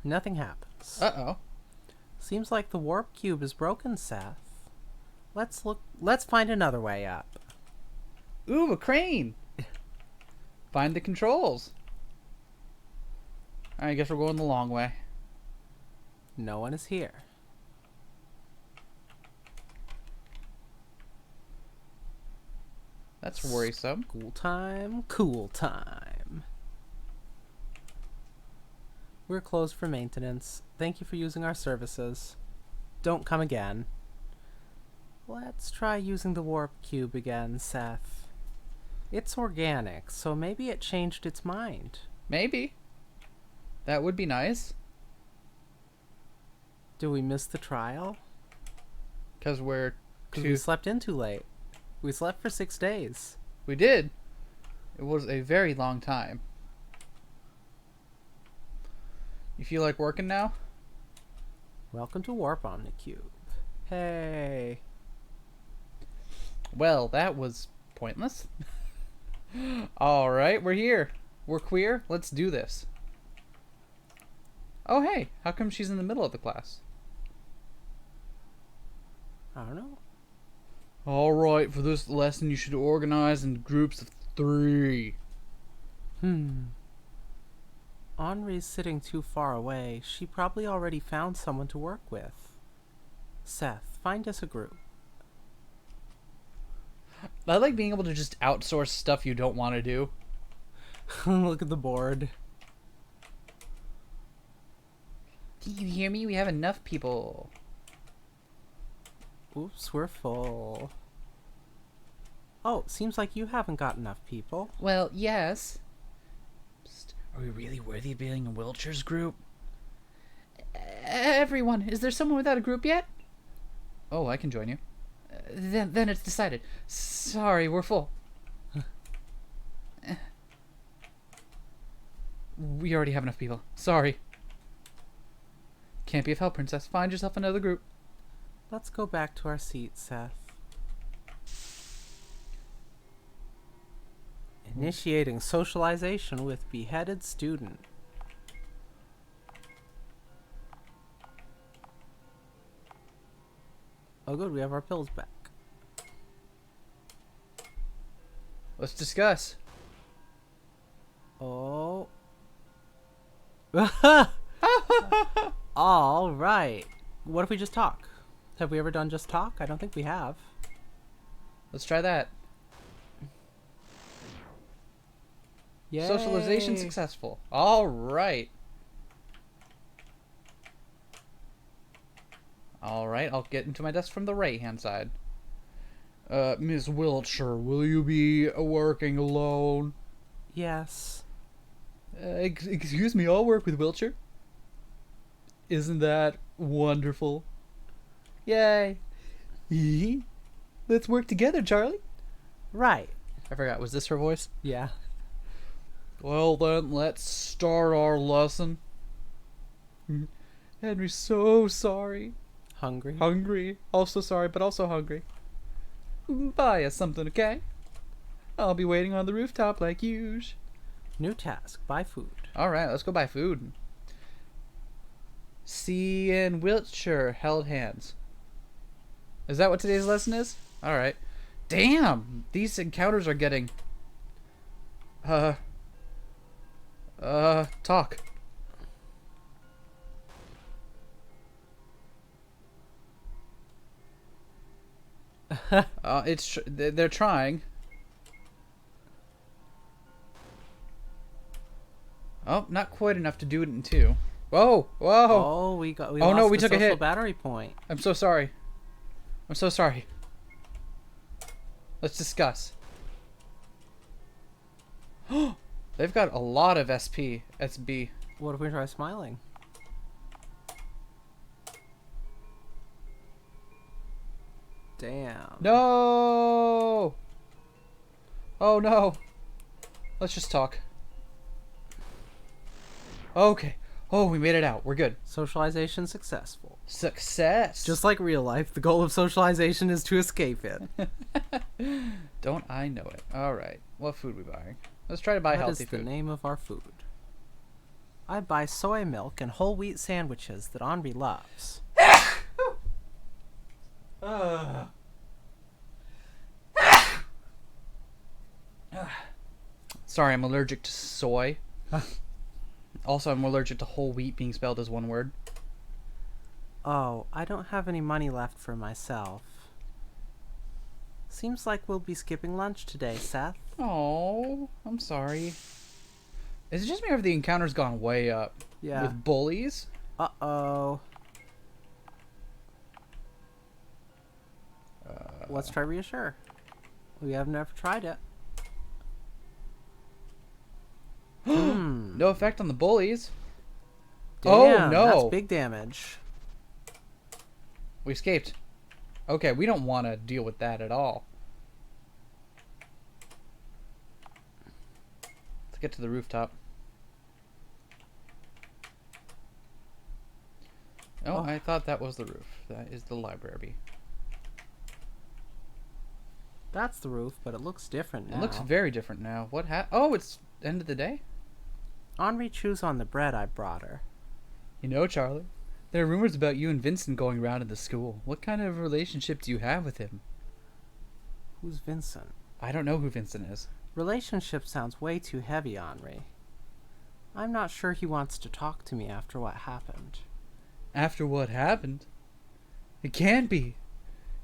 Nothing happens. Uh-oh. Seems like the warp cube is broken, Seth. Let's find another way up. Ooh, a crane! Find the controls. Alright, I guess we're going the long way. No one is here. That's worrisome. Cool time, cool time. We're closed for maintenance. Thank you for using our services. Don't come again. Let's try using the warp cube again, Seth. It's organic, so maybe it changed its mind. Maybe. That would be nice. Do we miss the trial? Because we're 'Cause we slept in too late. We slept for 6 days. We did. It was a very long time. You feel like working now? Welcome to Warp Omnicube. Hey. Well, that was pointless. Alright, we're here. We're queer. Let's do this. Oh, hey. How come she's in the middle of the class? I don't know. Alright, for this lesson you should organize in groups of 3. Henri's sitting too far away. She probably already found someone to work with. Seth, find us a group. I like being able to just outsource stuff you don't want to do. Look at the board. Do you hear me? We have enough people. Oops, we're full. Oh, seems like you haven't got enough people. Well, yes. Psst, are we really worthy of being in Wiltshire's group? Everyone, is there someone without a group yet? Oh, I can join you. Then it's decided. Sorry, we're full. We already have enough people. Sorry. Can't be of help, princess. Find yourself another group. Let's go back to our seats, Seth. Initiating socialization with beheaded student. Oh good, we have our pills back. Let's discuss. Oh. All right. What if we just talk? Have we ever done just talk? I don't think we have. Let's try that. Yay. Socialization successful. All right. All right, I'll get into my desk from the right-hand side. Miss Wiltshire, will you be working alone? Yes. Excuse me, I'll work with Wiltshire. Isn't that wonderful? Yay. Let's work together, Charlie. Right. I forgot, was this her voice? Yeah. Well then, let's start our lesson. Henry's so sorry. Hungry. Hungry. Also sorry, but also hungry. Buy us something, okay? I'll be waiting on the rooftop like usual. New task. Buy food. Alright, let's go buy food. C and Wiltshire held hands. Is that what today's lesson is? Alright. Damn! These encounters are getting... talk. They're trying. Oh, not quite enough to do it in 2. Whoa, whoa. Oh, we Oh, lost no, we the took a social hit. battery point. I'm so sorry. I'm so sorry. Let's discuss. They've got a lot of SP, SB. What if we try smiling? Damn. No! Oh no. Let's just talk. Okay. Oh, we made it out. We're good. Socialization successful. Success. Just like real life, the goal of socialization is to escape it. Don't I know it? All right. What food we buying? Let's try to buy What healthy is the food. name of our food? I buy soy milk and whole wheat sandwiches that Henri loves. Sorry, I'm allergic to soy. Also, I'm allergic to whole wheat being spelled as one word. Oh, I don't have any money left for myself. Seems like we'll be skipping lunch today, Seth. Oh, I'm sorry. Is it just me or have the encounter's gone way up? Yeah. With bullies? Uh-oh. Let's try reassure. We have never tried it. No effect on the bullies. Damn, Oh, no. that's big damage. We escaped. Okay, we don't want to deal with that at all. Let's get to the rooftop. Oh, I thought that was the roof. That is the library. That's the roof, but it looks different now. It looks very different now. What Oh, it's end of the day? Henri chews on the bread I brought her. You know, Charlie, there are rumors about you and Vincent going around in the school. What kind of relationship do you have with him? Who's Vincent? I don't know who Vincent is. Relationship sounds way too heavy, Henri. I'm not sure he wants to talk to me after what happened. After what happened? It can't be.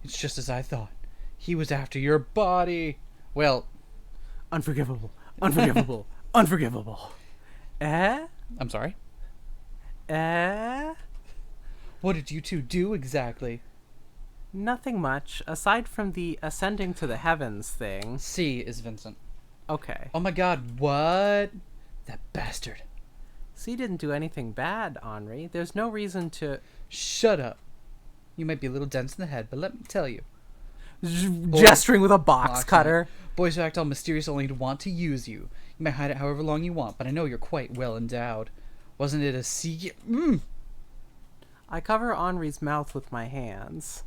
It's just as I thought. He was after your body. Well, Unforgivable. Unforgivable. Unforgivable. I'm sorry. Eh? What did you two do exactly? Nothing much, aside from the ascending to the heavens thing. C is Vincent. Okay. Oh my god, what? That bastard. C didn't do anything bad, Henri. There's no reason to... Shut up. You might be a little dense in the head, but let me tell you. Gesturing with a box cutter. Boys who act all mysterious only want to use you. You may hide it however long you want, but I know you're quite well endowed. Wasn't it a secret? I cover Henri's mouth with my hands.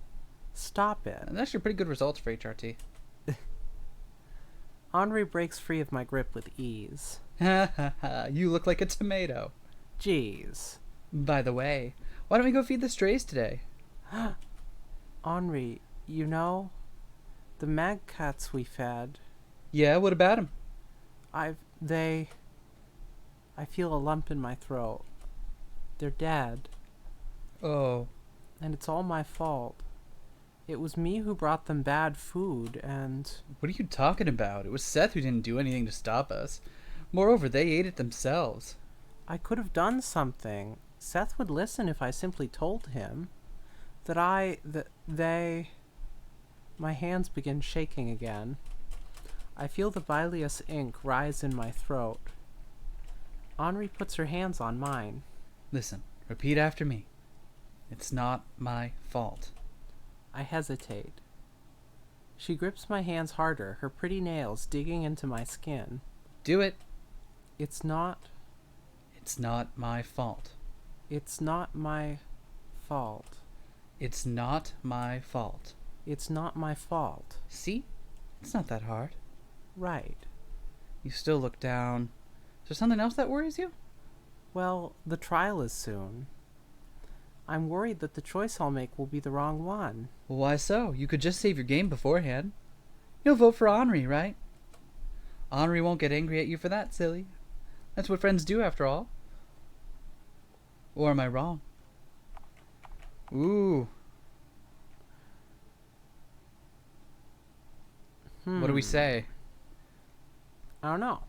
Stop it. And that's actually pretty good results for HRT. Henri breaks free of my grip with ease. Ha ha ha, you look like a tomato. Jeez. By the way, why don't we go feed the strays today? Henri, you know, the mag cats we fed, Yeah, what about him? I feel a lump in my throat. They're dead, Oh, and it's all my fault. It was me who brought them bad food, and... what are you talking about? It was Seth who didn't do anything to stop us. Moreover, they ate it themselves. I could have done something. Seth would listen if I simply told him that they... My hands begin shaking again. I feel the bilious ink rise in my throat. Henri puts her hands on mine. Listen, repeat after me. It's not my fault. I hesitate. She grips my hands harder, her pretty nails digging into my skin. Do it. It's not my fault. It's not my fault. It's not my fault. It's not my fault. See? It's not that hard. Right. You still look down. Is there something else that worries you? Well, the trial is soon. I'm worried that the choice I'll make will be the wrong one. Why so? You could just save your game beforehand. You'll vote for Henri, right? Henri won't get angry at you for that, silly. That's what friends do, after all. Or am I wrong? Ooh. What do we say? I don't know.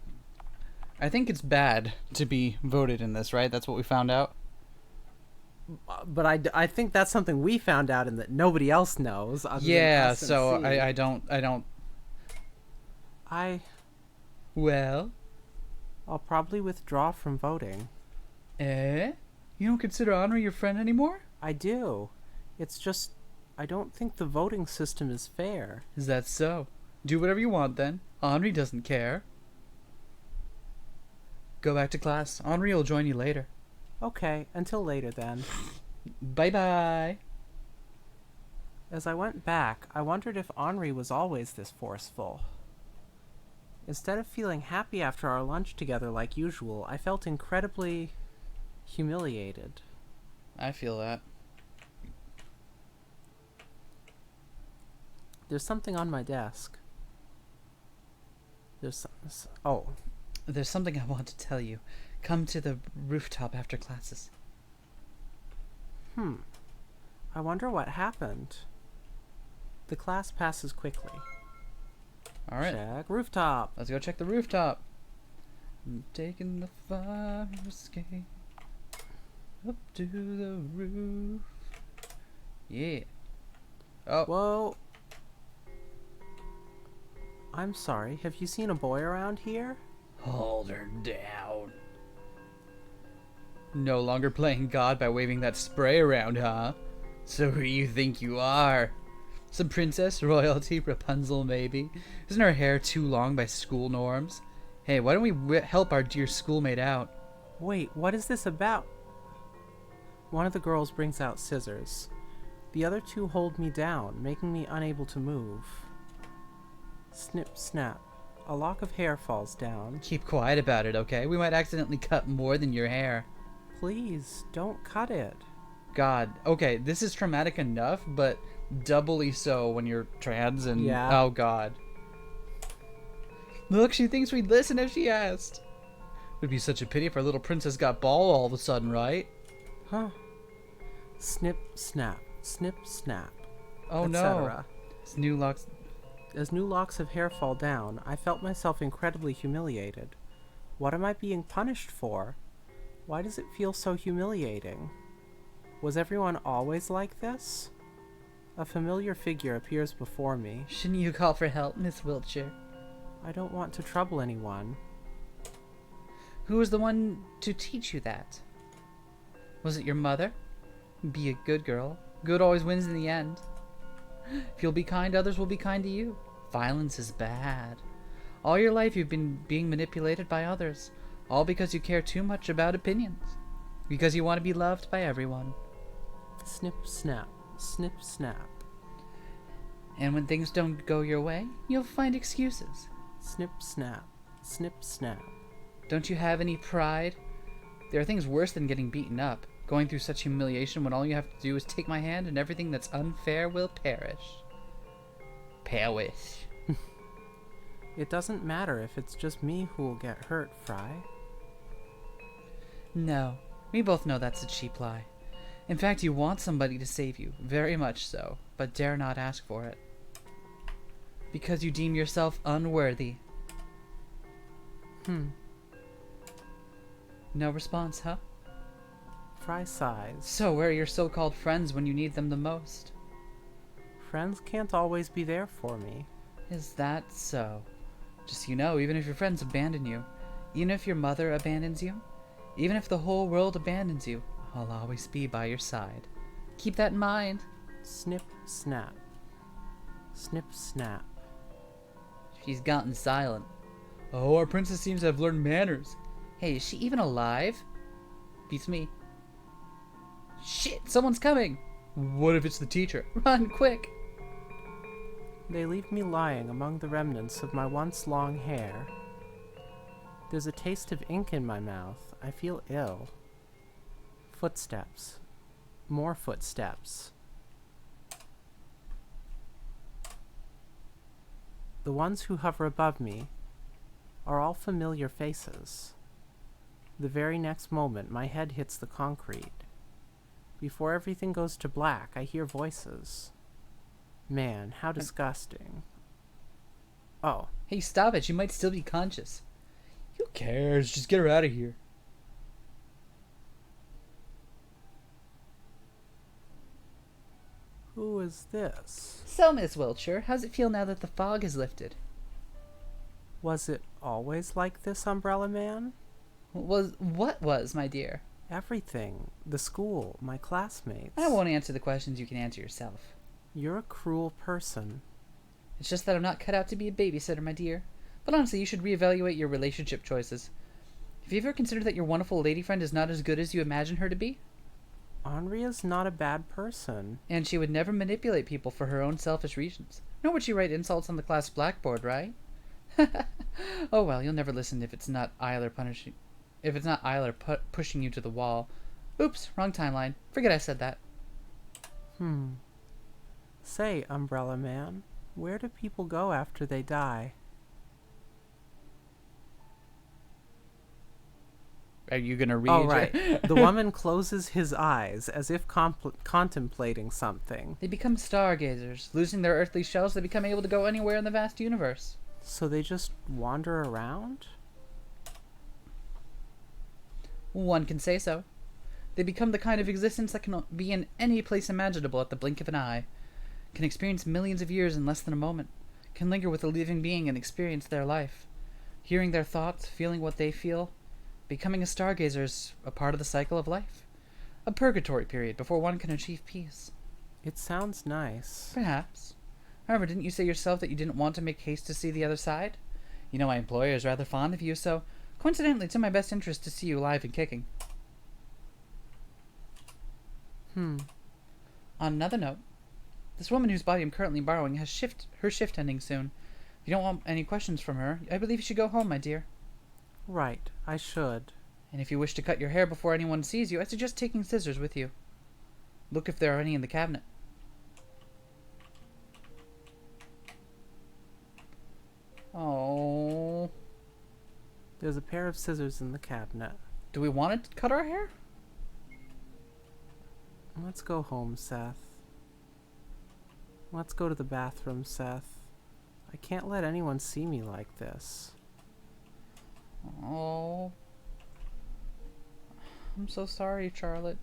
I think it's bad to be voted in this, right? That's what we found out. But I think that's something we found out and that nobody else knows. Other Yeah, than us and so C. I don't. Well, I'll probably withdraw from voting. you don't consider Henri your friend anymore? I do. It's just I don't think the voting system is fair. Is that so? Do whatever you want then. Henri doesn't care. Go back to class. Henri will join you later. Okay, until later then. Bye-bye. As I went back, I wondered if Henri was always this forceful. Instead of feeling happy after our lunch together like usual, I felt incredibly humiliated. I feel that. There's something on my desk. Oh, There's something I want to tell you. Come to the rooftop after classes. I wonder what happened. The class passes quickly. All right. Check rooftop. Let's go check the rooftop. I'm taking the fire escape up to the roof. Yeah. Oh, Whoa. I'm sorry, have you seen a boy around here? hold her down. No longer playing God by waving that spray around, huh? So who you think you are? Some princess, royalty, Rapunzel maybe? Isn't her hair too long by school norms? Hey, why don't we help our dear schoolmate out? Wait, what is this about? One of the girls brings out scissors. The other two hold me down, making me unable to move. Snip, snap. A lock of hair falls down. Keep quiet about it, okay? We might accidentally cut more than your hair. Please, don't cut it. God, okay, this is traumatic enough, but doubly so when you're trans and... Yeah. Oh, God. Look, she thinks we'd listen if she asked. Would be such a pity if our little princess got bald all of a sudden, right? Huh. Snip, snap. Snip, snap. Oh, no. etc. It's new locks... As new locks of hair fall down, I felt myself incredibly humiliated. What am I being punished for? Why does it feel so humiliating? Was everyone always like this? A familiar figure appears before me. Shouldn't you call for help, Miss Wiltshire? I don't want to trouble anyone. Who was the one to teach you that? Was it your mother? Be a good girl. Good always wins in the end. If you'll be kind, others will be kind to you. Violence is bad. All your life you've been being manipulated by others, all because you care too much about opinions. Because you want to be loved by everyone. Snip, snap. Snip, snap. And when things don't go your way, you'll find excuses. Snip, snap. Snip, snap. Don't you have any pride? There are things worse than getting beaten up. Going through such humiliation when all you have to do is take my hand and everything that's unfair will perish. Perish. It doesn't matter if it's just me who will get hurt, Fry. No, we both know that's a cheap lie. In fact, you want somebody to save you, very much so, but dare not ask for it. Because you deem yourself unworthy. No response, huh? Fry sighs. So where are your so-called friends when you need them the most? Friends can't always be there for me. Is that so? Just so you know, even if your friends abandon you, even if your mother abandons you, even if the whole world abandons you, I'll always be by your side. Keep that in mind. Snip, snap. Snip, snap. She's gotten silent. Oh, our princess seems to have learned manners. Hey, is she even alive? Beats me. Shit, someone's coming! What if it's the teacher? Run, quick! They leave me lying among the remnants of my once long hair. There's a taste of ink in my mouth. I feel ill. Footsteps. More footsteps. The ones who hover above me are all familiar faces. The very next moment, my head hits the concrete. Before everything goes to black, I hear voices. Man, how disgusting. Oh, Hey, stop it, you might still be conscious. Who cares? Just get her out of here. Who is this? So, Miss Wiltshire, how's it feel now that the fog has lifted? Was it always like this, Umbrella Man? What was, my dear? Everything. The school, my classmates. I won't answer the questions you can answer yourself. You're a cruel person. It's just that I'm not cut out to be a babysitter, my dear. But honestly, you should reevaluate your relationship choices. Have you ever considered that your wonderful lady friend is not as good as you imagine her to be? Henria's not a bad person. And she would never manipulate people for her own selfish reasons. Nor would she write insults on the class blackboard, right? Oh well, you'll never listen if it's not Eiler pushing you to the wall. Oops, wrong timeline. Forget I said that. Say, Umbrella Man, where do people go after they die? Are you gonna read? Oh, right. The woman closes his eyes as if contemplating something. They become stargazers. Losing their earthly shells, they become able to go anywhere in the vast universe. So they just wander around? One can say so. They become the kind of existence that can be in any place imaginable at the blink of an eye, can experience millions of years in less than a moment, can linger with a living being and experience their life, hearing their thoughts, feeling what they feel. Becoming a stargazer is a part of the cycle of life, a purgatory period before one can achieve peace. It sounds nice. Perhaps. However, didn't you say yourself that you didn't want to make haste to see the other side? You know my employer is rather fond of you, so coincidentally it's in my best interest to see you alive and kicking. On another note, this woman whose body I'm currently borrowing has her shift ending soon. If you don't want any questions from her, I believe you should go home, my dear. Right, I should. And if you wish to cut your hair before anyone sees you, I suggest taking scissors with you. Look if there are any in the cabinet. Oh. There's a pair of scissors in the cabinet. Do we want to cut our hair? Let's go home, Seth. Let's go to the bathroom, Seth. I can't let anyone see me like this. Oh. I'm so sorry, Charlotte.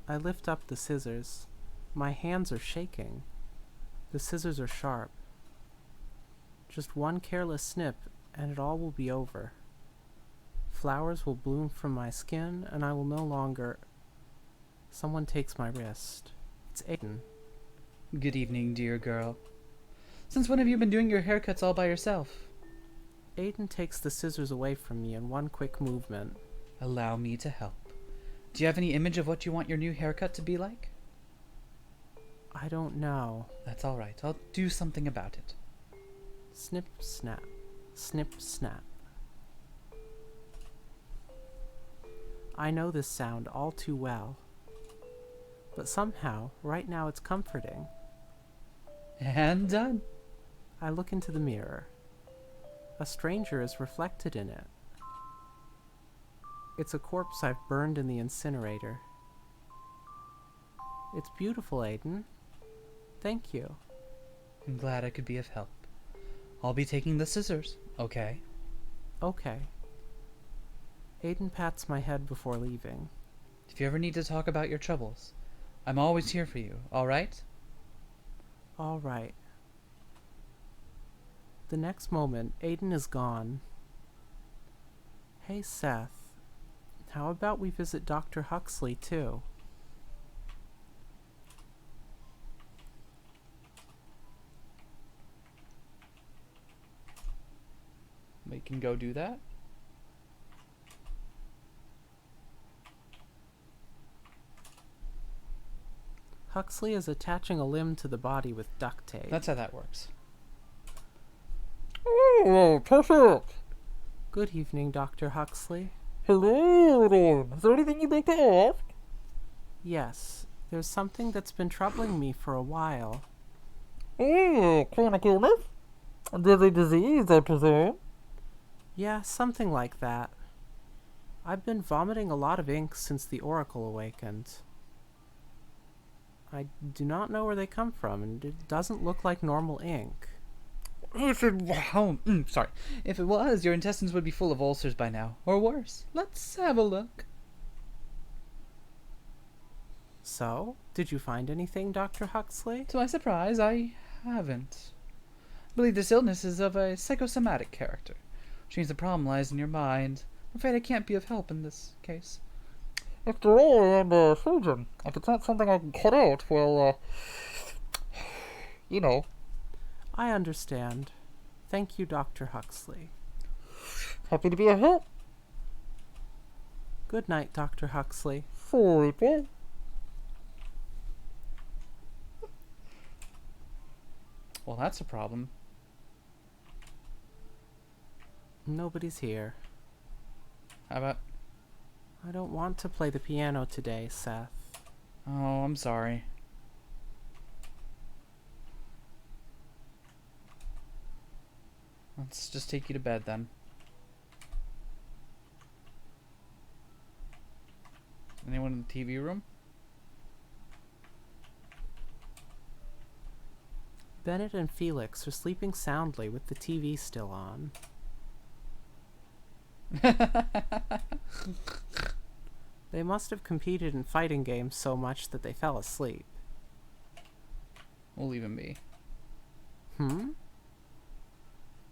I lift up the scissors. My hands are shaking. The scissors are sharp. Just one careless snip, and it all will be over. Flowers will bloom from my skin, and I will no longer... Someone takes my wrist. It's Aiden. Good evening, dear girl. Since when have you been doing your haircuts all by yourself? Aiden takes the scissors away from me in one quick movement. Allow me to help. Do you have any image of what you want your new haircut to be like? I don't know. That's all right. I'll do something about it. Snip, snap. Snip, snap. I know this sound all too well. But somehow, right now it's comforting. And done. I look into the mirror. A stranger is reflected in it. It's a corpse I've burned in the incinerator. It's beautiful, Aiden. Thank you. I'm glad I could be of help. I'll be taking the scissors, okay? Okay. Aiden pats my head before leaving. If you ever need to talk about your troubles, I'm always here for you, all right? All right. The next moment, Aiden is gone. Hey, Seth. How about we visit Dr. Huxley, too? We can go do that. Huxley is attaching a limb to the body with duct tape. That's how that works. Oh, perfect. Good evening, Dr. Huxley. Hello, everyone. Is there anything you'd like to ask? Yes, there's something that's been troubling me for a while. Oh, chronic illness? A deadly disease, I presume. Yeah, something like that. I've been vomiting a lot of ink since the Oracle awakened. I do not know where they come from, and it doesn't look like normal ink. If it sorry. If it was, your intestines would be full of ulcers by now, or worse. Let's have a look. So, did you find anything, Dr. Huxley? To my surprise, I haven't. I believe this illness is of a psychosomatic character, which means the problem lies in your mind. I'm afraid I can't be of help in this case. After all, I am a surgeon. If it's not something I can cut out, well, you know. I understand. Thank you, Dr. Huxley. Happy to be a help. Good night, Dr. Huxley. Sorry, boy. Well, that's a problem. Nobody's here. How about... I don't want to play the piano today, Seth. Oh, I'm sorry. Let's just take you to bed, then. Anyone in the TV room? Bennett and Felix are sleeping soundly with the TV still on. They must have competed in fighting games so much that they fell asleep. We'll leave him be.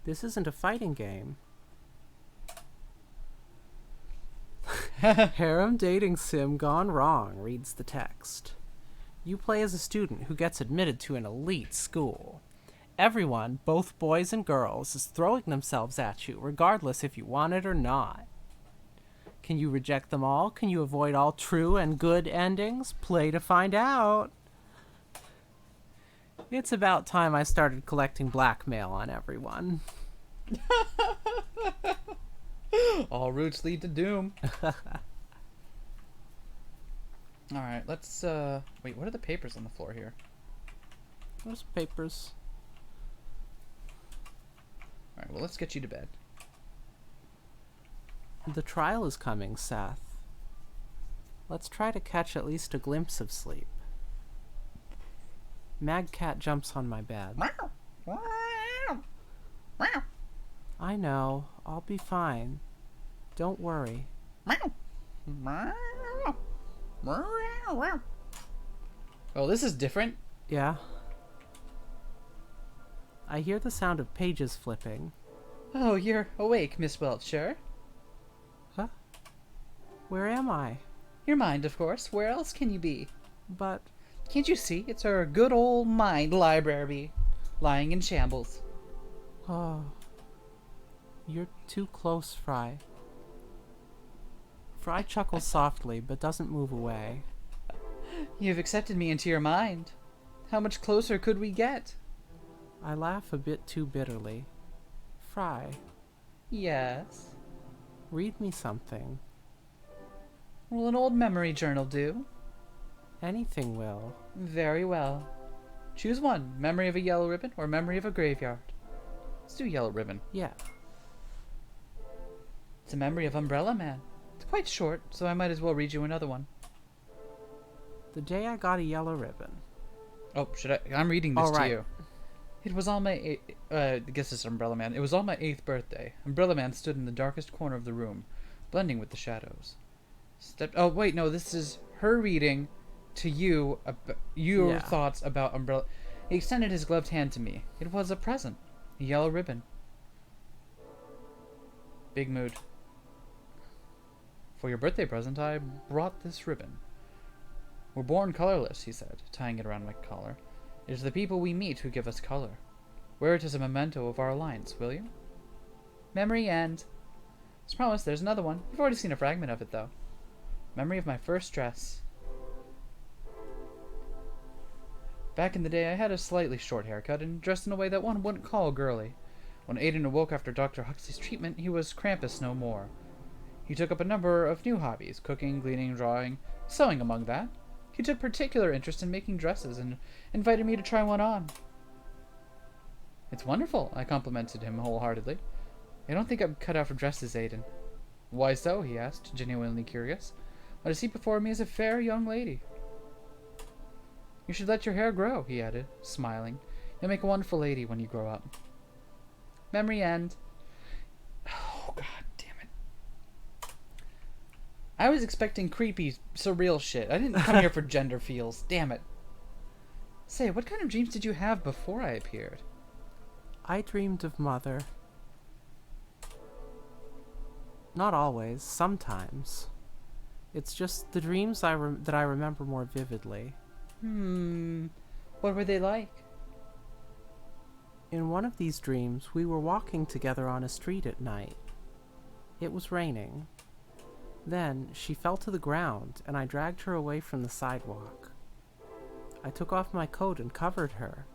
This isn't a fighting game. Harem dating sim gone wrong, reads the text. You play as a student who gets admitted to an elite school. Everyone, both boys and girls, is throwing themselves at you, regardless if you want it or not. Can you reject them all? Can you avoid all true and good endings? Play to find out. It's about time I started collecting blackmail on everyone. All routes lead to doom. Alright, let's, wait, what are the papers on the floor here? Those papers. Alright, well, let's get you to bed. The trial is coming, Seth. Let's try to catch at least a glimpse of sleep. Mad Cat jumps on my bed. I know. I'll be fine. Don't worry. Oh, this is different. Yeah? I hear the sound of pages flipping. Oh, you're awake, Miss Welcher. Huh? Where am I? Your mind, of course. Where else can you be? But... Can't you see? It's our good old mind library, lying in shambles. Oh... You're too close, Fry. Fry chuckles softly, but doesn't move away. You've accepted me into your mind. How much closer could we get? I laugh a bit too bitterly. Fry, Yes. read me something. Will an old memory journal do? Anything will. Very well. Choose one. Memory of a yellow ribbon or memory of a graveyard. Let's do yellow ribbon. Yeah. It's a memory of Umbrella Man. It's quite short, so I might as well read you another one. The day I got a yellow ribbon. Oh, should I? I'm reading this All right. to you. It was on my, I guess it's Umbrella Man. It was on my 8th birthday. Umbrella Man stood in the darkest corner of the room, blending with the shadows. Oh, wait, no, this is her reading to you, your Yeah. thoughts about Umbrella. He extended his gloved hand to me. It was a present. A yellow ribbon. Big mood. For your birthday present, I brought this ribbon. We're born colorless, he said, tying it around my collar. It is the people we meet who give us color. Wear it as a memento of our alliance, will you? Memory and... As promised, there's another one. We've already seen a fragment of it, though. Memory of my first dress. Back in the day, I had a slightly short haircut and dressed in a way that one wouldn't call girly. When Aiden awoke after Dr. Huxley's treatment, he was Krampus no more. He took up a number of new hobbies, cooking, cleaning, drawing, sewing among that. He took particular interest in making dresses and invited me to try one on. It's wonderful, I complimented him wholeheartedly. I don't think I'm cut out for dresses, Aiden. Why so? He asked, genuinely curious. What I see before me is a fair young lady. You should let your hair grow, he added, smiling. You'll make a wonderful lady when you grow up. Memory end. Oh, god damn it. I was expecting creepy, surreal shit. I didn't come here for gender feels. Damn it. Say, what kind of dreams did you have before I appeared? I dreamed of Mother. Not always, sometimes. It's just the dreams that I remember more vividly. What were they like? In one of these dreams, we were walking together on a street at night. It was raining. Then she fell to the ground, and I dragged her away from the sidewalk. I took off my coat and covered her.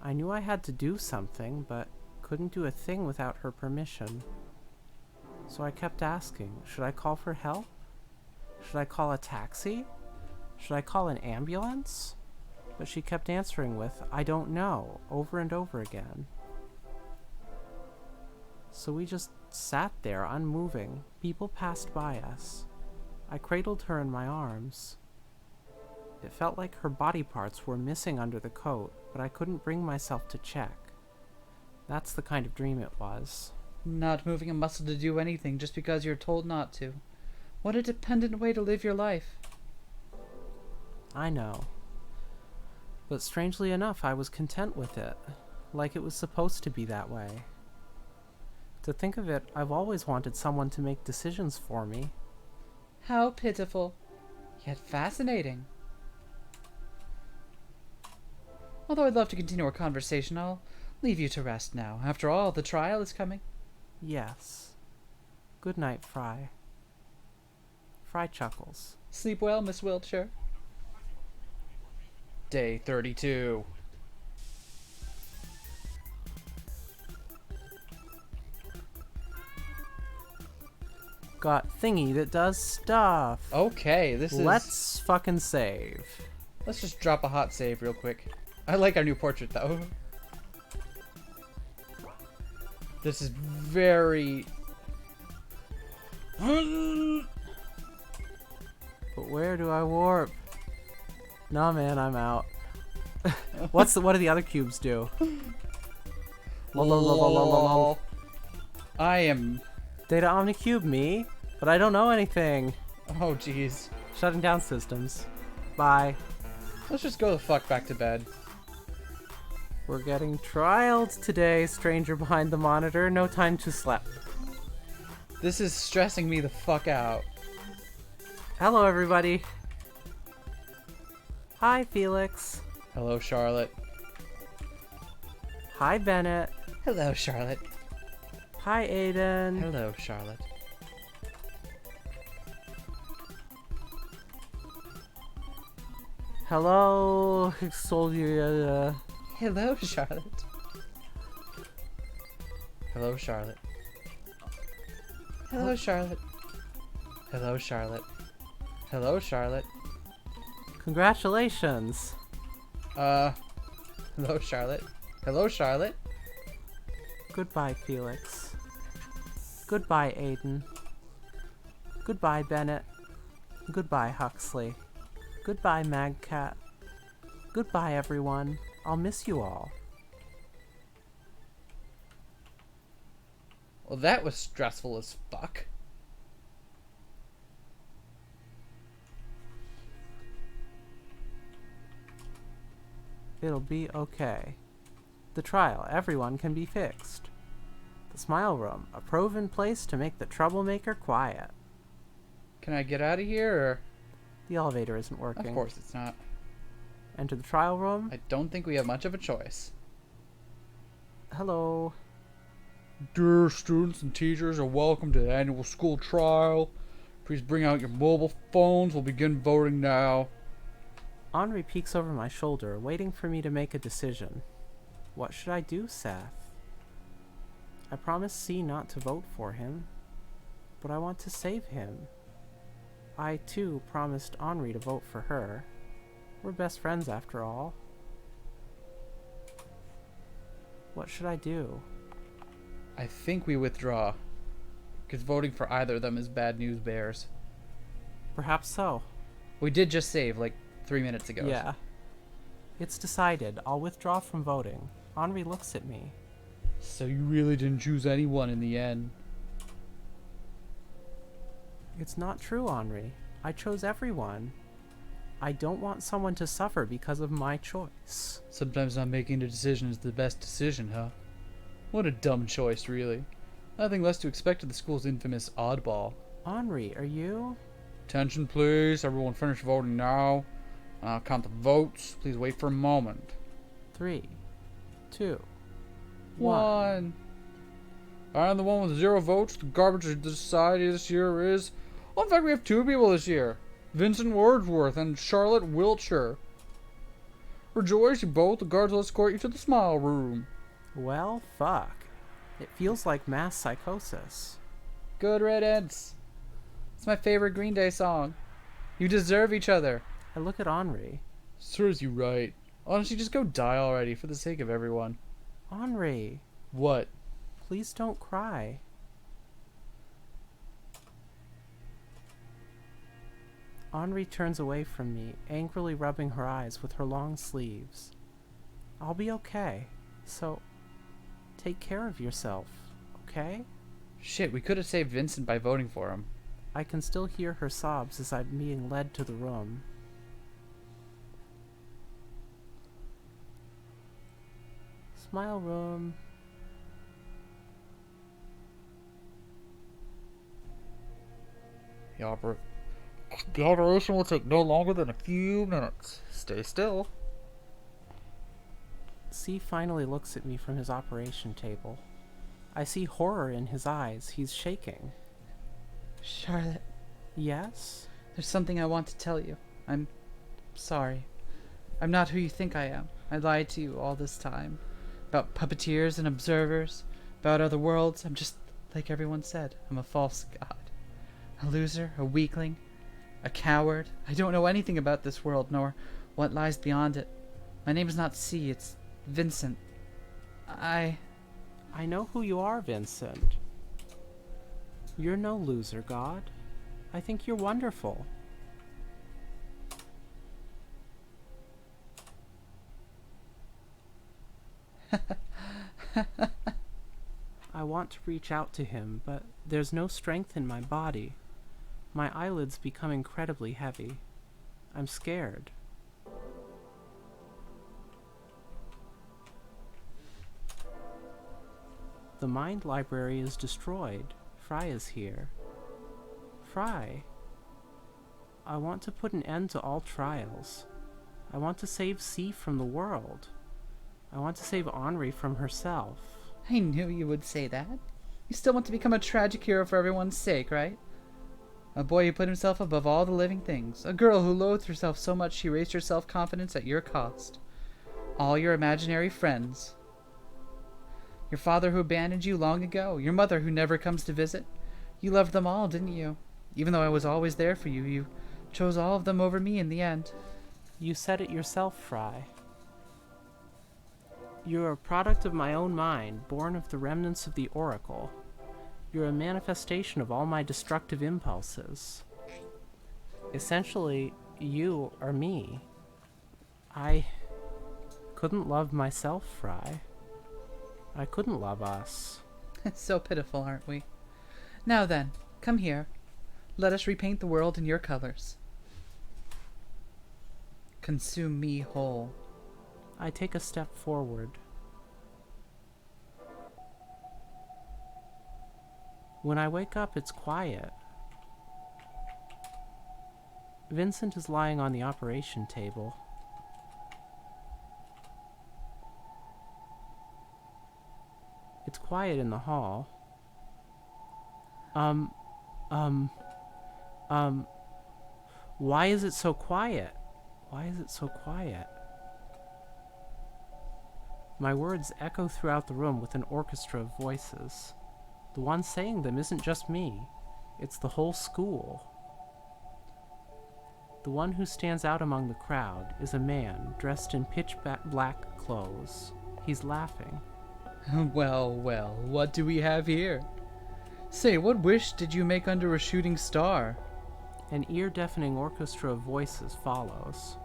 I knew I had to do something, but couldn't do a thing without her permission. So I kept asking, should I call for help? Should I call a taxi? Should I call an ambulance? But she kept answering with, I don't know, over and over again. So we just sat there, unmoving. People passed by us. I cradled her in my arms. It felt like her body parts were missing under the coat, but I couldn't bring myself to check. That's the kind of dream it was. Not moving a muscle to do anything just because you're told not to. What a dependent way to live your life. I know. But strangely enough, I was content with it, like it was supposed to be that way. To think of it, I've always wanted someone to make decisions for me. How pitiful, yet fascinating. Although I'd love to continue our conversation, I'll leave you to rest now. After all, the trial is coming. Yes. Good night, Fry. Fry chuckles. Sleep well, Miss Wiltshire. Day 32. Got thingy that does stuff. Okay, Let's fucking save. Let's just drop a hot save real quick. I like our new portrait, though. This is very... But where do I warp? Nah, man, I'm out. What do the other cubes do? Lol. I am... Data Omnicube me, but I don't know anything. Oh, jeez. Shutting down systems. Bye. Let's just go the fuck back to bed. We're getting trialed today, stranger behind the monitor. No time to sleep. This is stressing me the fuck out. Hello, everybody. Hi, Felix. Hello, Charlotte. Hi, Bennett. Hello, Charlotte. Hi, Aiden. Hello, Charlotte. Hello, Soldier. Hello, Charlotte. Hello, Charlotte. Hello, Charlotte. Hello, Charlotte. Hello, Charlotte. Congratulations. Hello, Charlotte. Hello, Charlotte. Goodbye, Felix. Goodbye, Aiden. Goodbye, Bennett. Goodbye, Huxley. Goodbye, Magcat. Goodbye, everyone. I'll miss you all. Well, that was stressful as fuck. It'll be okay. The trial, everyone can be fixed. The Smile Room, a proven place to make the troublemaker quiet. Can I get out of here, or...? The elevator isn't working. Of course it's not. Enter the trial room. I don't think we have much of a choice. Hello. Dear students and teachers are welcome to the annual school trial. Please bring out your mobile phones. We'll begin voting now. Henri peeks over my shoulder, waiting for me to make a decision. What should I do, Seth? I promised C not to vote for him, but I want to save him. I, too, promised Henri to vote for her. We're best friends, after all. What should I do? I think we withdraw. Because voting for either of them is bad news bears. Perhaps so. We did just save, like, 3 minutes ago. Yeah. It's decided. I'll withdraw from voting. Henri looks at me. So you really didn't choose anyone in the end? It's not true, Henri. I chose everyone. I don't want someone to suffer because of my choice. Sometimes not making a decision is the best decision, huh? What a dumb choice, really. Nothing less to expect of the school's infamous oddball. Henri, are you? Attention, please. Everyone finish voting now. I'll count the votes. Please wait for a moment. 3, 2, 1. And the one with 0 votes, the garbage of the society this year is... Well, in fact, we have 2 people this year. Vincent Wordsworth and Charlotte Wiltshire. Rejoice, you both. The guards will escort you to the smile room. Well, fuck. It feels like mass psychosis. Good riddance. It's my favorite Green Day song. You deserve each other. I look at Henri. Serves you right. Honestly, just go die already for the sake of everyone. Henri, What? please don't cry. Henri turns away from me, angrily rubbing her eyes with her long sleeves. I'll be okay. So, take care of yourself, okay? Shit, we could have saved Vincent by voting for him. I can still hear her sobs as I'm being led to the room. Smile room. The operation will take no longer than a few minutes. Stay still. C finally looks at me from his operation table. I see horror in his eyes. He's shaking. Charlotte, Yes? there's something I want to tell you. I'm sorry. I'm not who you think I am. I lied to you all this time. About puppeteers and observers, about other worlds. I'm just like everyone said. I'm a false god. A loser, a weakling, a coward. I don't know anything about this world, nor what lies beyond it. My name is not C, it's Vincent. I know who you are, Vincent. You're no loser, God. I think you're wonderful. I want to reach out to him, but there's no strength in my body. My eyelids become incredibly heavy. I'm scared. The mind library is destroyed. Fry is here. Fry. I want to put an end to all trials. I want to save C from the world. I want to save Henri from herself. I knew you would say that. You still want to become a tragic hero for everyone's sake, right? A boy who put himself above all the living things. A girl who loathed herself so much she raised her self-confidence at your cost. All your imaginary friends. Your father who abandoned you long ago. Your mother who never comes to visit. You loved them all, didn't you? Even though I was always there for you, you chose all of them over me in the end. You said it yourself, Fry. You're a product of my own mind, born of the remnants of the Oracle. You're a manifestation of all my destructive impulses. Essentially, you are me. I couldn't love myself, Fry. I couldn't love us. So pitiful, aren't we? Now then, come here. Let us repaint the world in your colors. Consume me whole. I take a step forward. When I wake up, it's quiet. Vincent is lying on the operation table. It's quiet in the hall. Why is it so quiet? Why is it so quiet? My words echo throughout the room with an orchestra of voices. The one saying them isn't just me, it's the whole school. The one who stands out among the crowd is a man dressed in pitch-black clothes. He's laughing. Well, well, what do we have here? Say, what wish did you make under a shooting star? An ear-deafening orchestra of voices follows.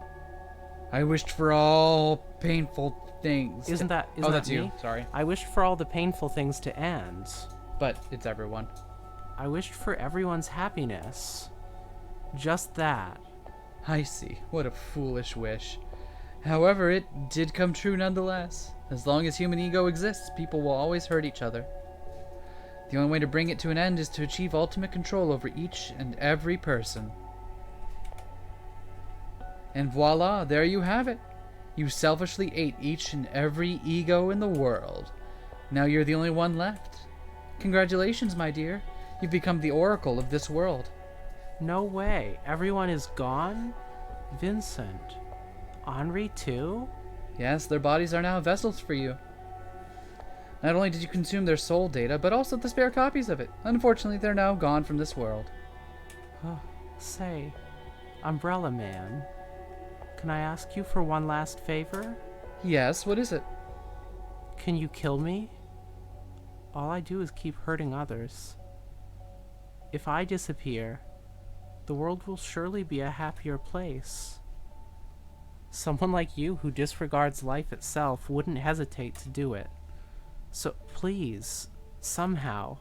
I wished for all painful things. Isn't that oh, that's me? you. Sorry. I wished for all the painful things to end. But it's everyone. I wished for everyone's happiness. Just that. I see. What a foolish wish. However, it did come true nonetheless. As long as human ego exists, people will always hurt each other. The only way to bring it to an end is to achieve ultimate control over each and every person. And voila, there you have it. You selfishly ate each and every ego in the world. Now you're the only one left. Congratulations, my dear. You've become the oracle of this world. No way. Everyone is gone? Vincent. Henri too? Yes, their bodies are now vessels for you. Not only did you consume their soul data, but also the spare copies of it. Unfortunately, they're now gone from this world. Say, Umbrella Man, can I ask you for one last favor? Yes, what is it? Can you kill me? All I do is keep hurting others. If I disappear, the world will surely be a happier place. Someone like you who disregards life itself wouldn't hesitate to do it. So please, somehow.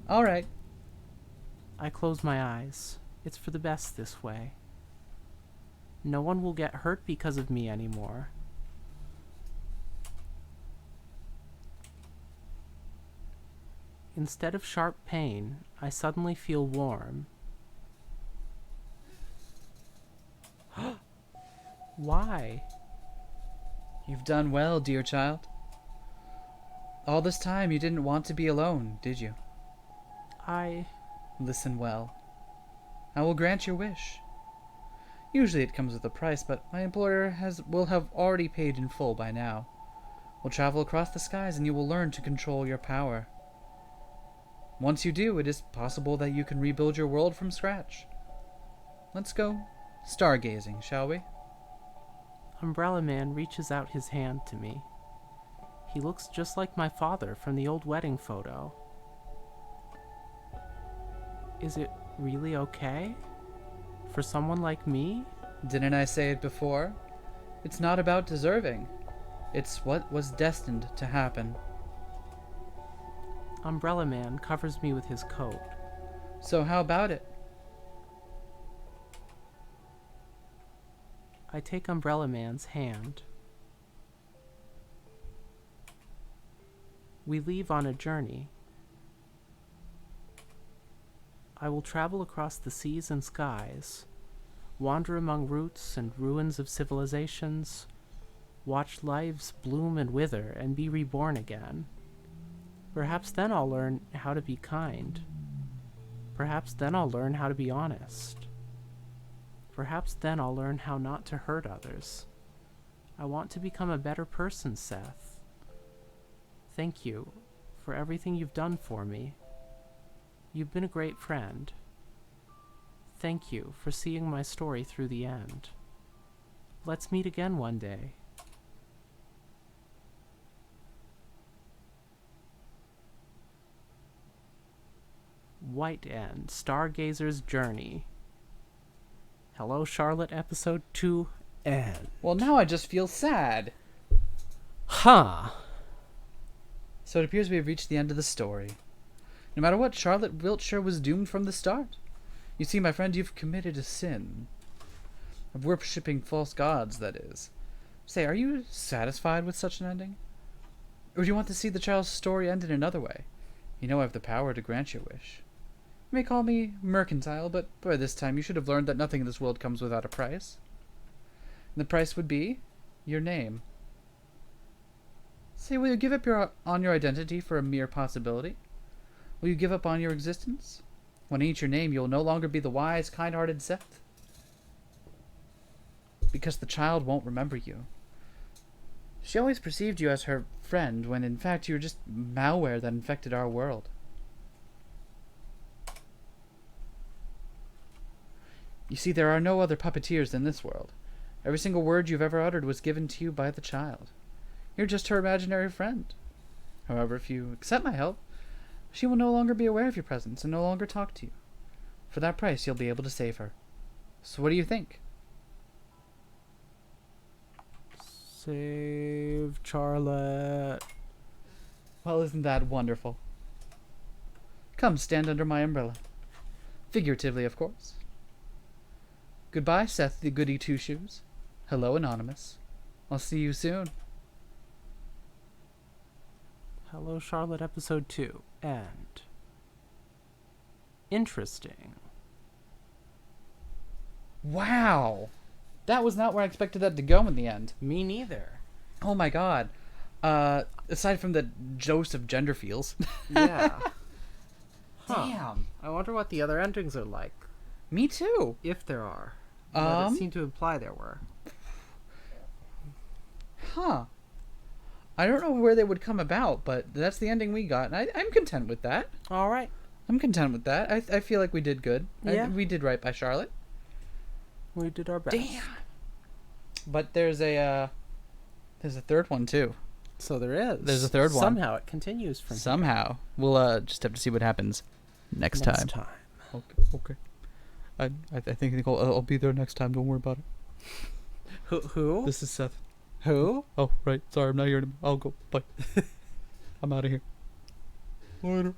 All right. I close my eyes. It's for the best this way. No one will get hurt because of me anymore. Instead of sharp pain, I suddenly feel warm. Why? You've done well, dear child. All this time you didn't want to be alone, did you? Listen well. I will grant your wish. Usually it comes with a price, but my employer will have already paid in full by now. We'll travel across the skies and you will learn to control your power. Once you do, it is possible that you can rebuild your world from scratch. Let's go stargazing, shall we? Umbrella Man reaches out his hand to me. He looks just like my father from the old wedding photo. Is it really okay? For someone like me? Didn't I say it before? It's not about deserving. It's what was destined to happen. Umbrella Man covers me with his coat. So how about it? I take Umbrella Man's hand. We leave on a journey. I will travel across the seas and skies, wander among roots and ruins of civilizations, watch lives bloom and wither and be reborn again. Perhaps then I'll learn how to be kind. Perhaps then I'll learn how to be honest. Perhaps then I'll learn how not to hurt others. I want to become a better person, Seth. Thank you for everything you've done for me. You've been a great friend. Thank you for seeing my story through the end. Let's meet again one day. White End, Stargazer's Journey. Hello, Charlotte, episode 2 end. Well, now I just feel sad. Huh. So it appears we have reached the end of the story. No matter what, Charlotte Wiltshire was doomed from the start. You see, my friend, you've committed a sin. Of worshipping false gods, that is. Say, are you satisfied with such an ending? Or do you want to see the child's story end in another way? You know I have the power to grant your wish. You may call me mercantile, but by this time you should have learned that nothing in this world comes without a price. And the price would be your name. Say, will you give up your identity for a mere possibility? Will you give up on your existence? When I eat your name, you will no longer be the wise, kind-hearted Seth. Because the child won't remember you. She always perceived you as her friend, when in fact you were just malware that infected our world. You see, there are no other puppeteers in this world. Every single word you've ever uttered was given to you by the child. You're just her imaginary friend. However, if you accept my help, she will no longer be aware of your presence and no longer talk to you. For that price, you'll be able to save her. So what do you think? Save Charlotte. Well, isn't that wonderful? Come, stand under my umbrella. Figuratively, of course. Goodbye, Seth the Goody Two-Shoes. Hello, Anonymous. I'll see you soon. Hello, Charlotte, episode 2. End. Interesting. Wow! That was not where I expected that to go in the end. Me neither. Oh my god. Aside from the dose of gender feels. Yeah. Huh. Damn. I wonder what the other endings are like, Me too. if there are. But Um, it seemed to imply there were. Huh. I don't know where they would come about, but that's the ending we got, and I'm content with that. All right. I'm content with that. I feel like we did good. Yeah. We did right by Charlotte. We did our best. Damn. But there's a third one too. So there is. There's a third one. Somehow it continues from Somehow. We'll just have to see what happens next time. Okay. I think I'll be there next time. Don't worry about it. Who? This is Seth. Who? Oh, right. Sorry, I'm not here anymore. I'll go. Bye. I'm out of here. Later.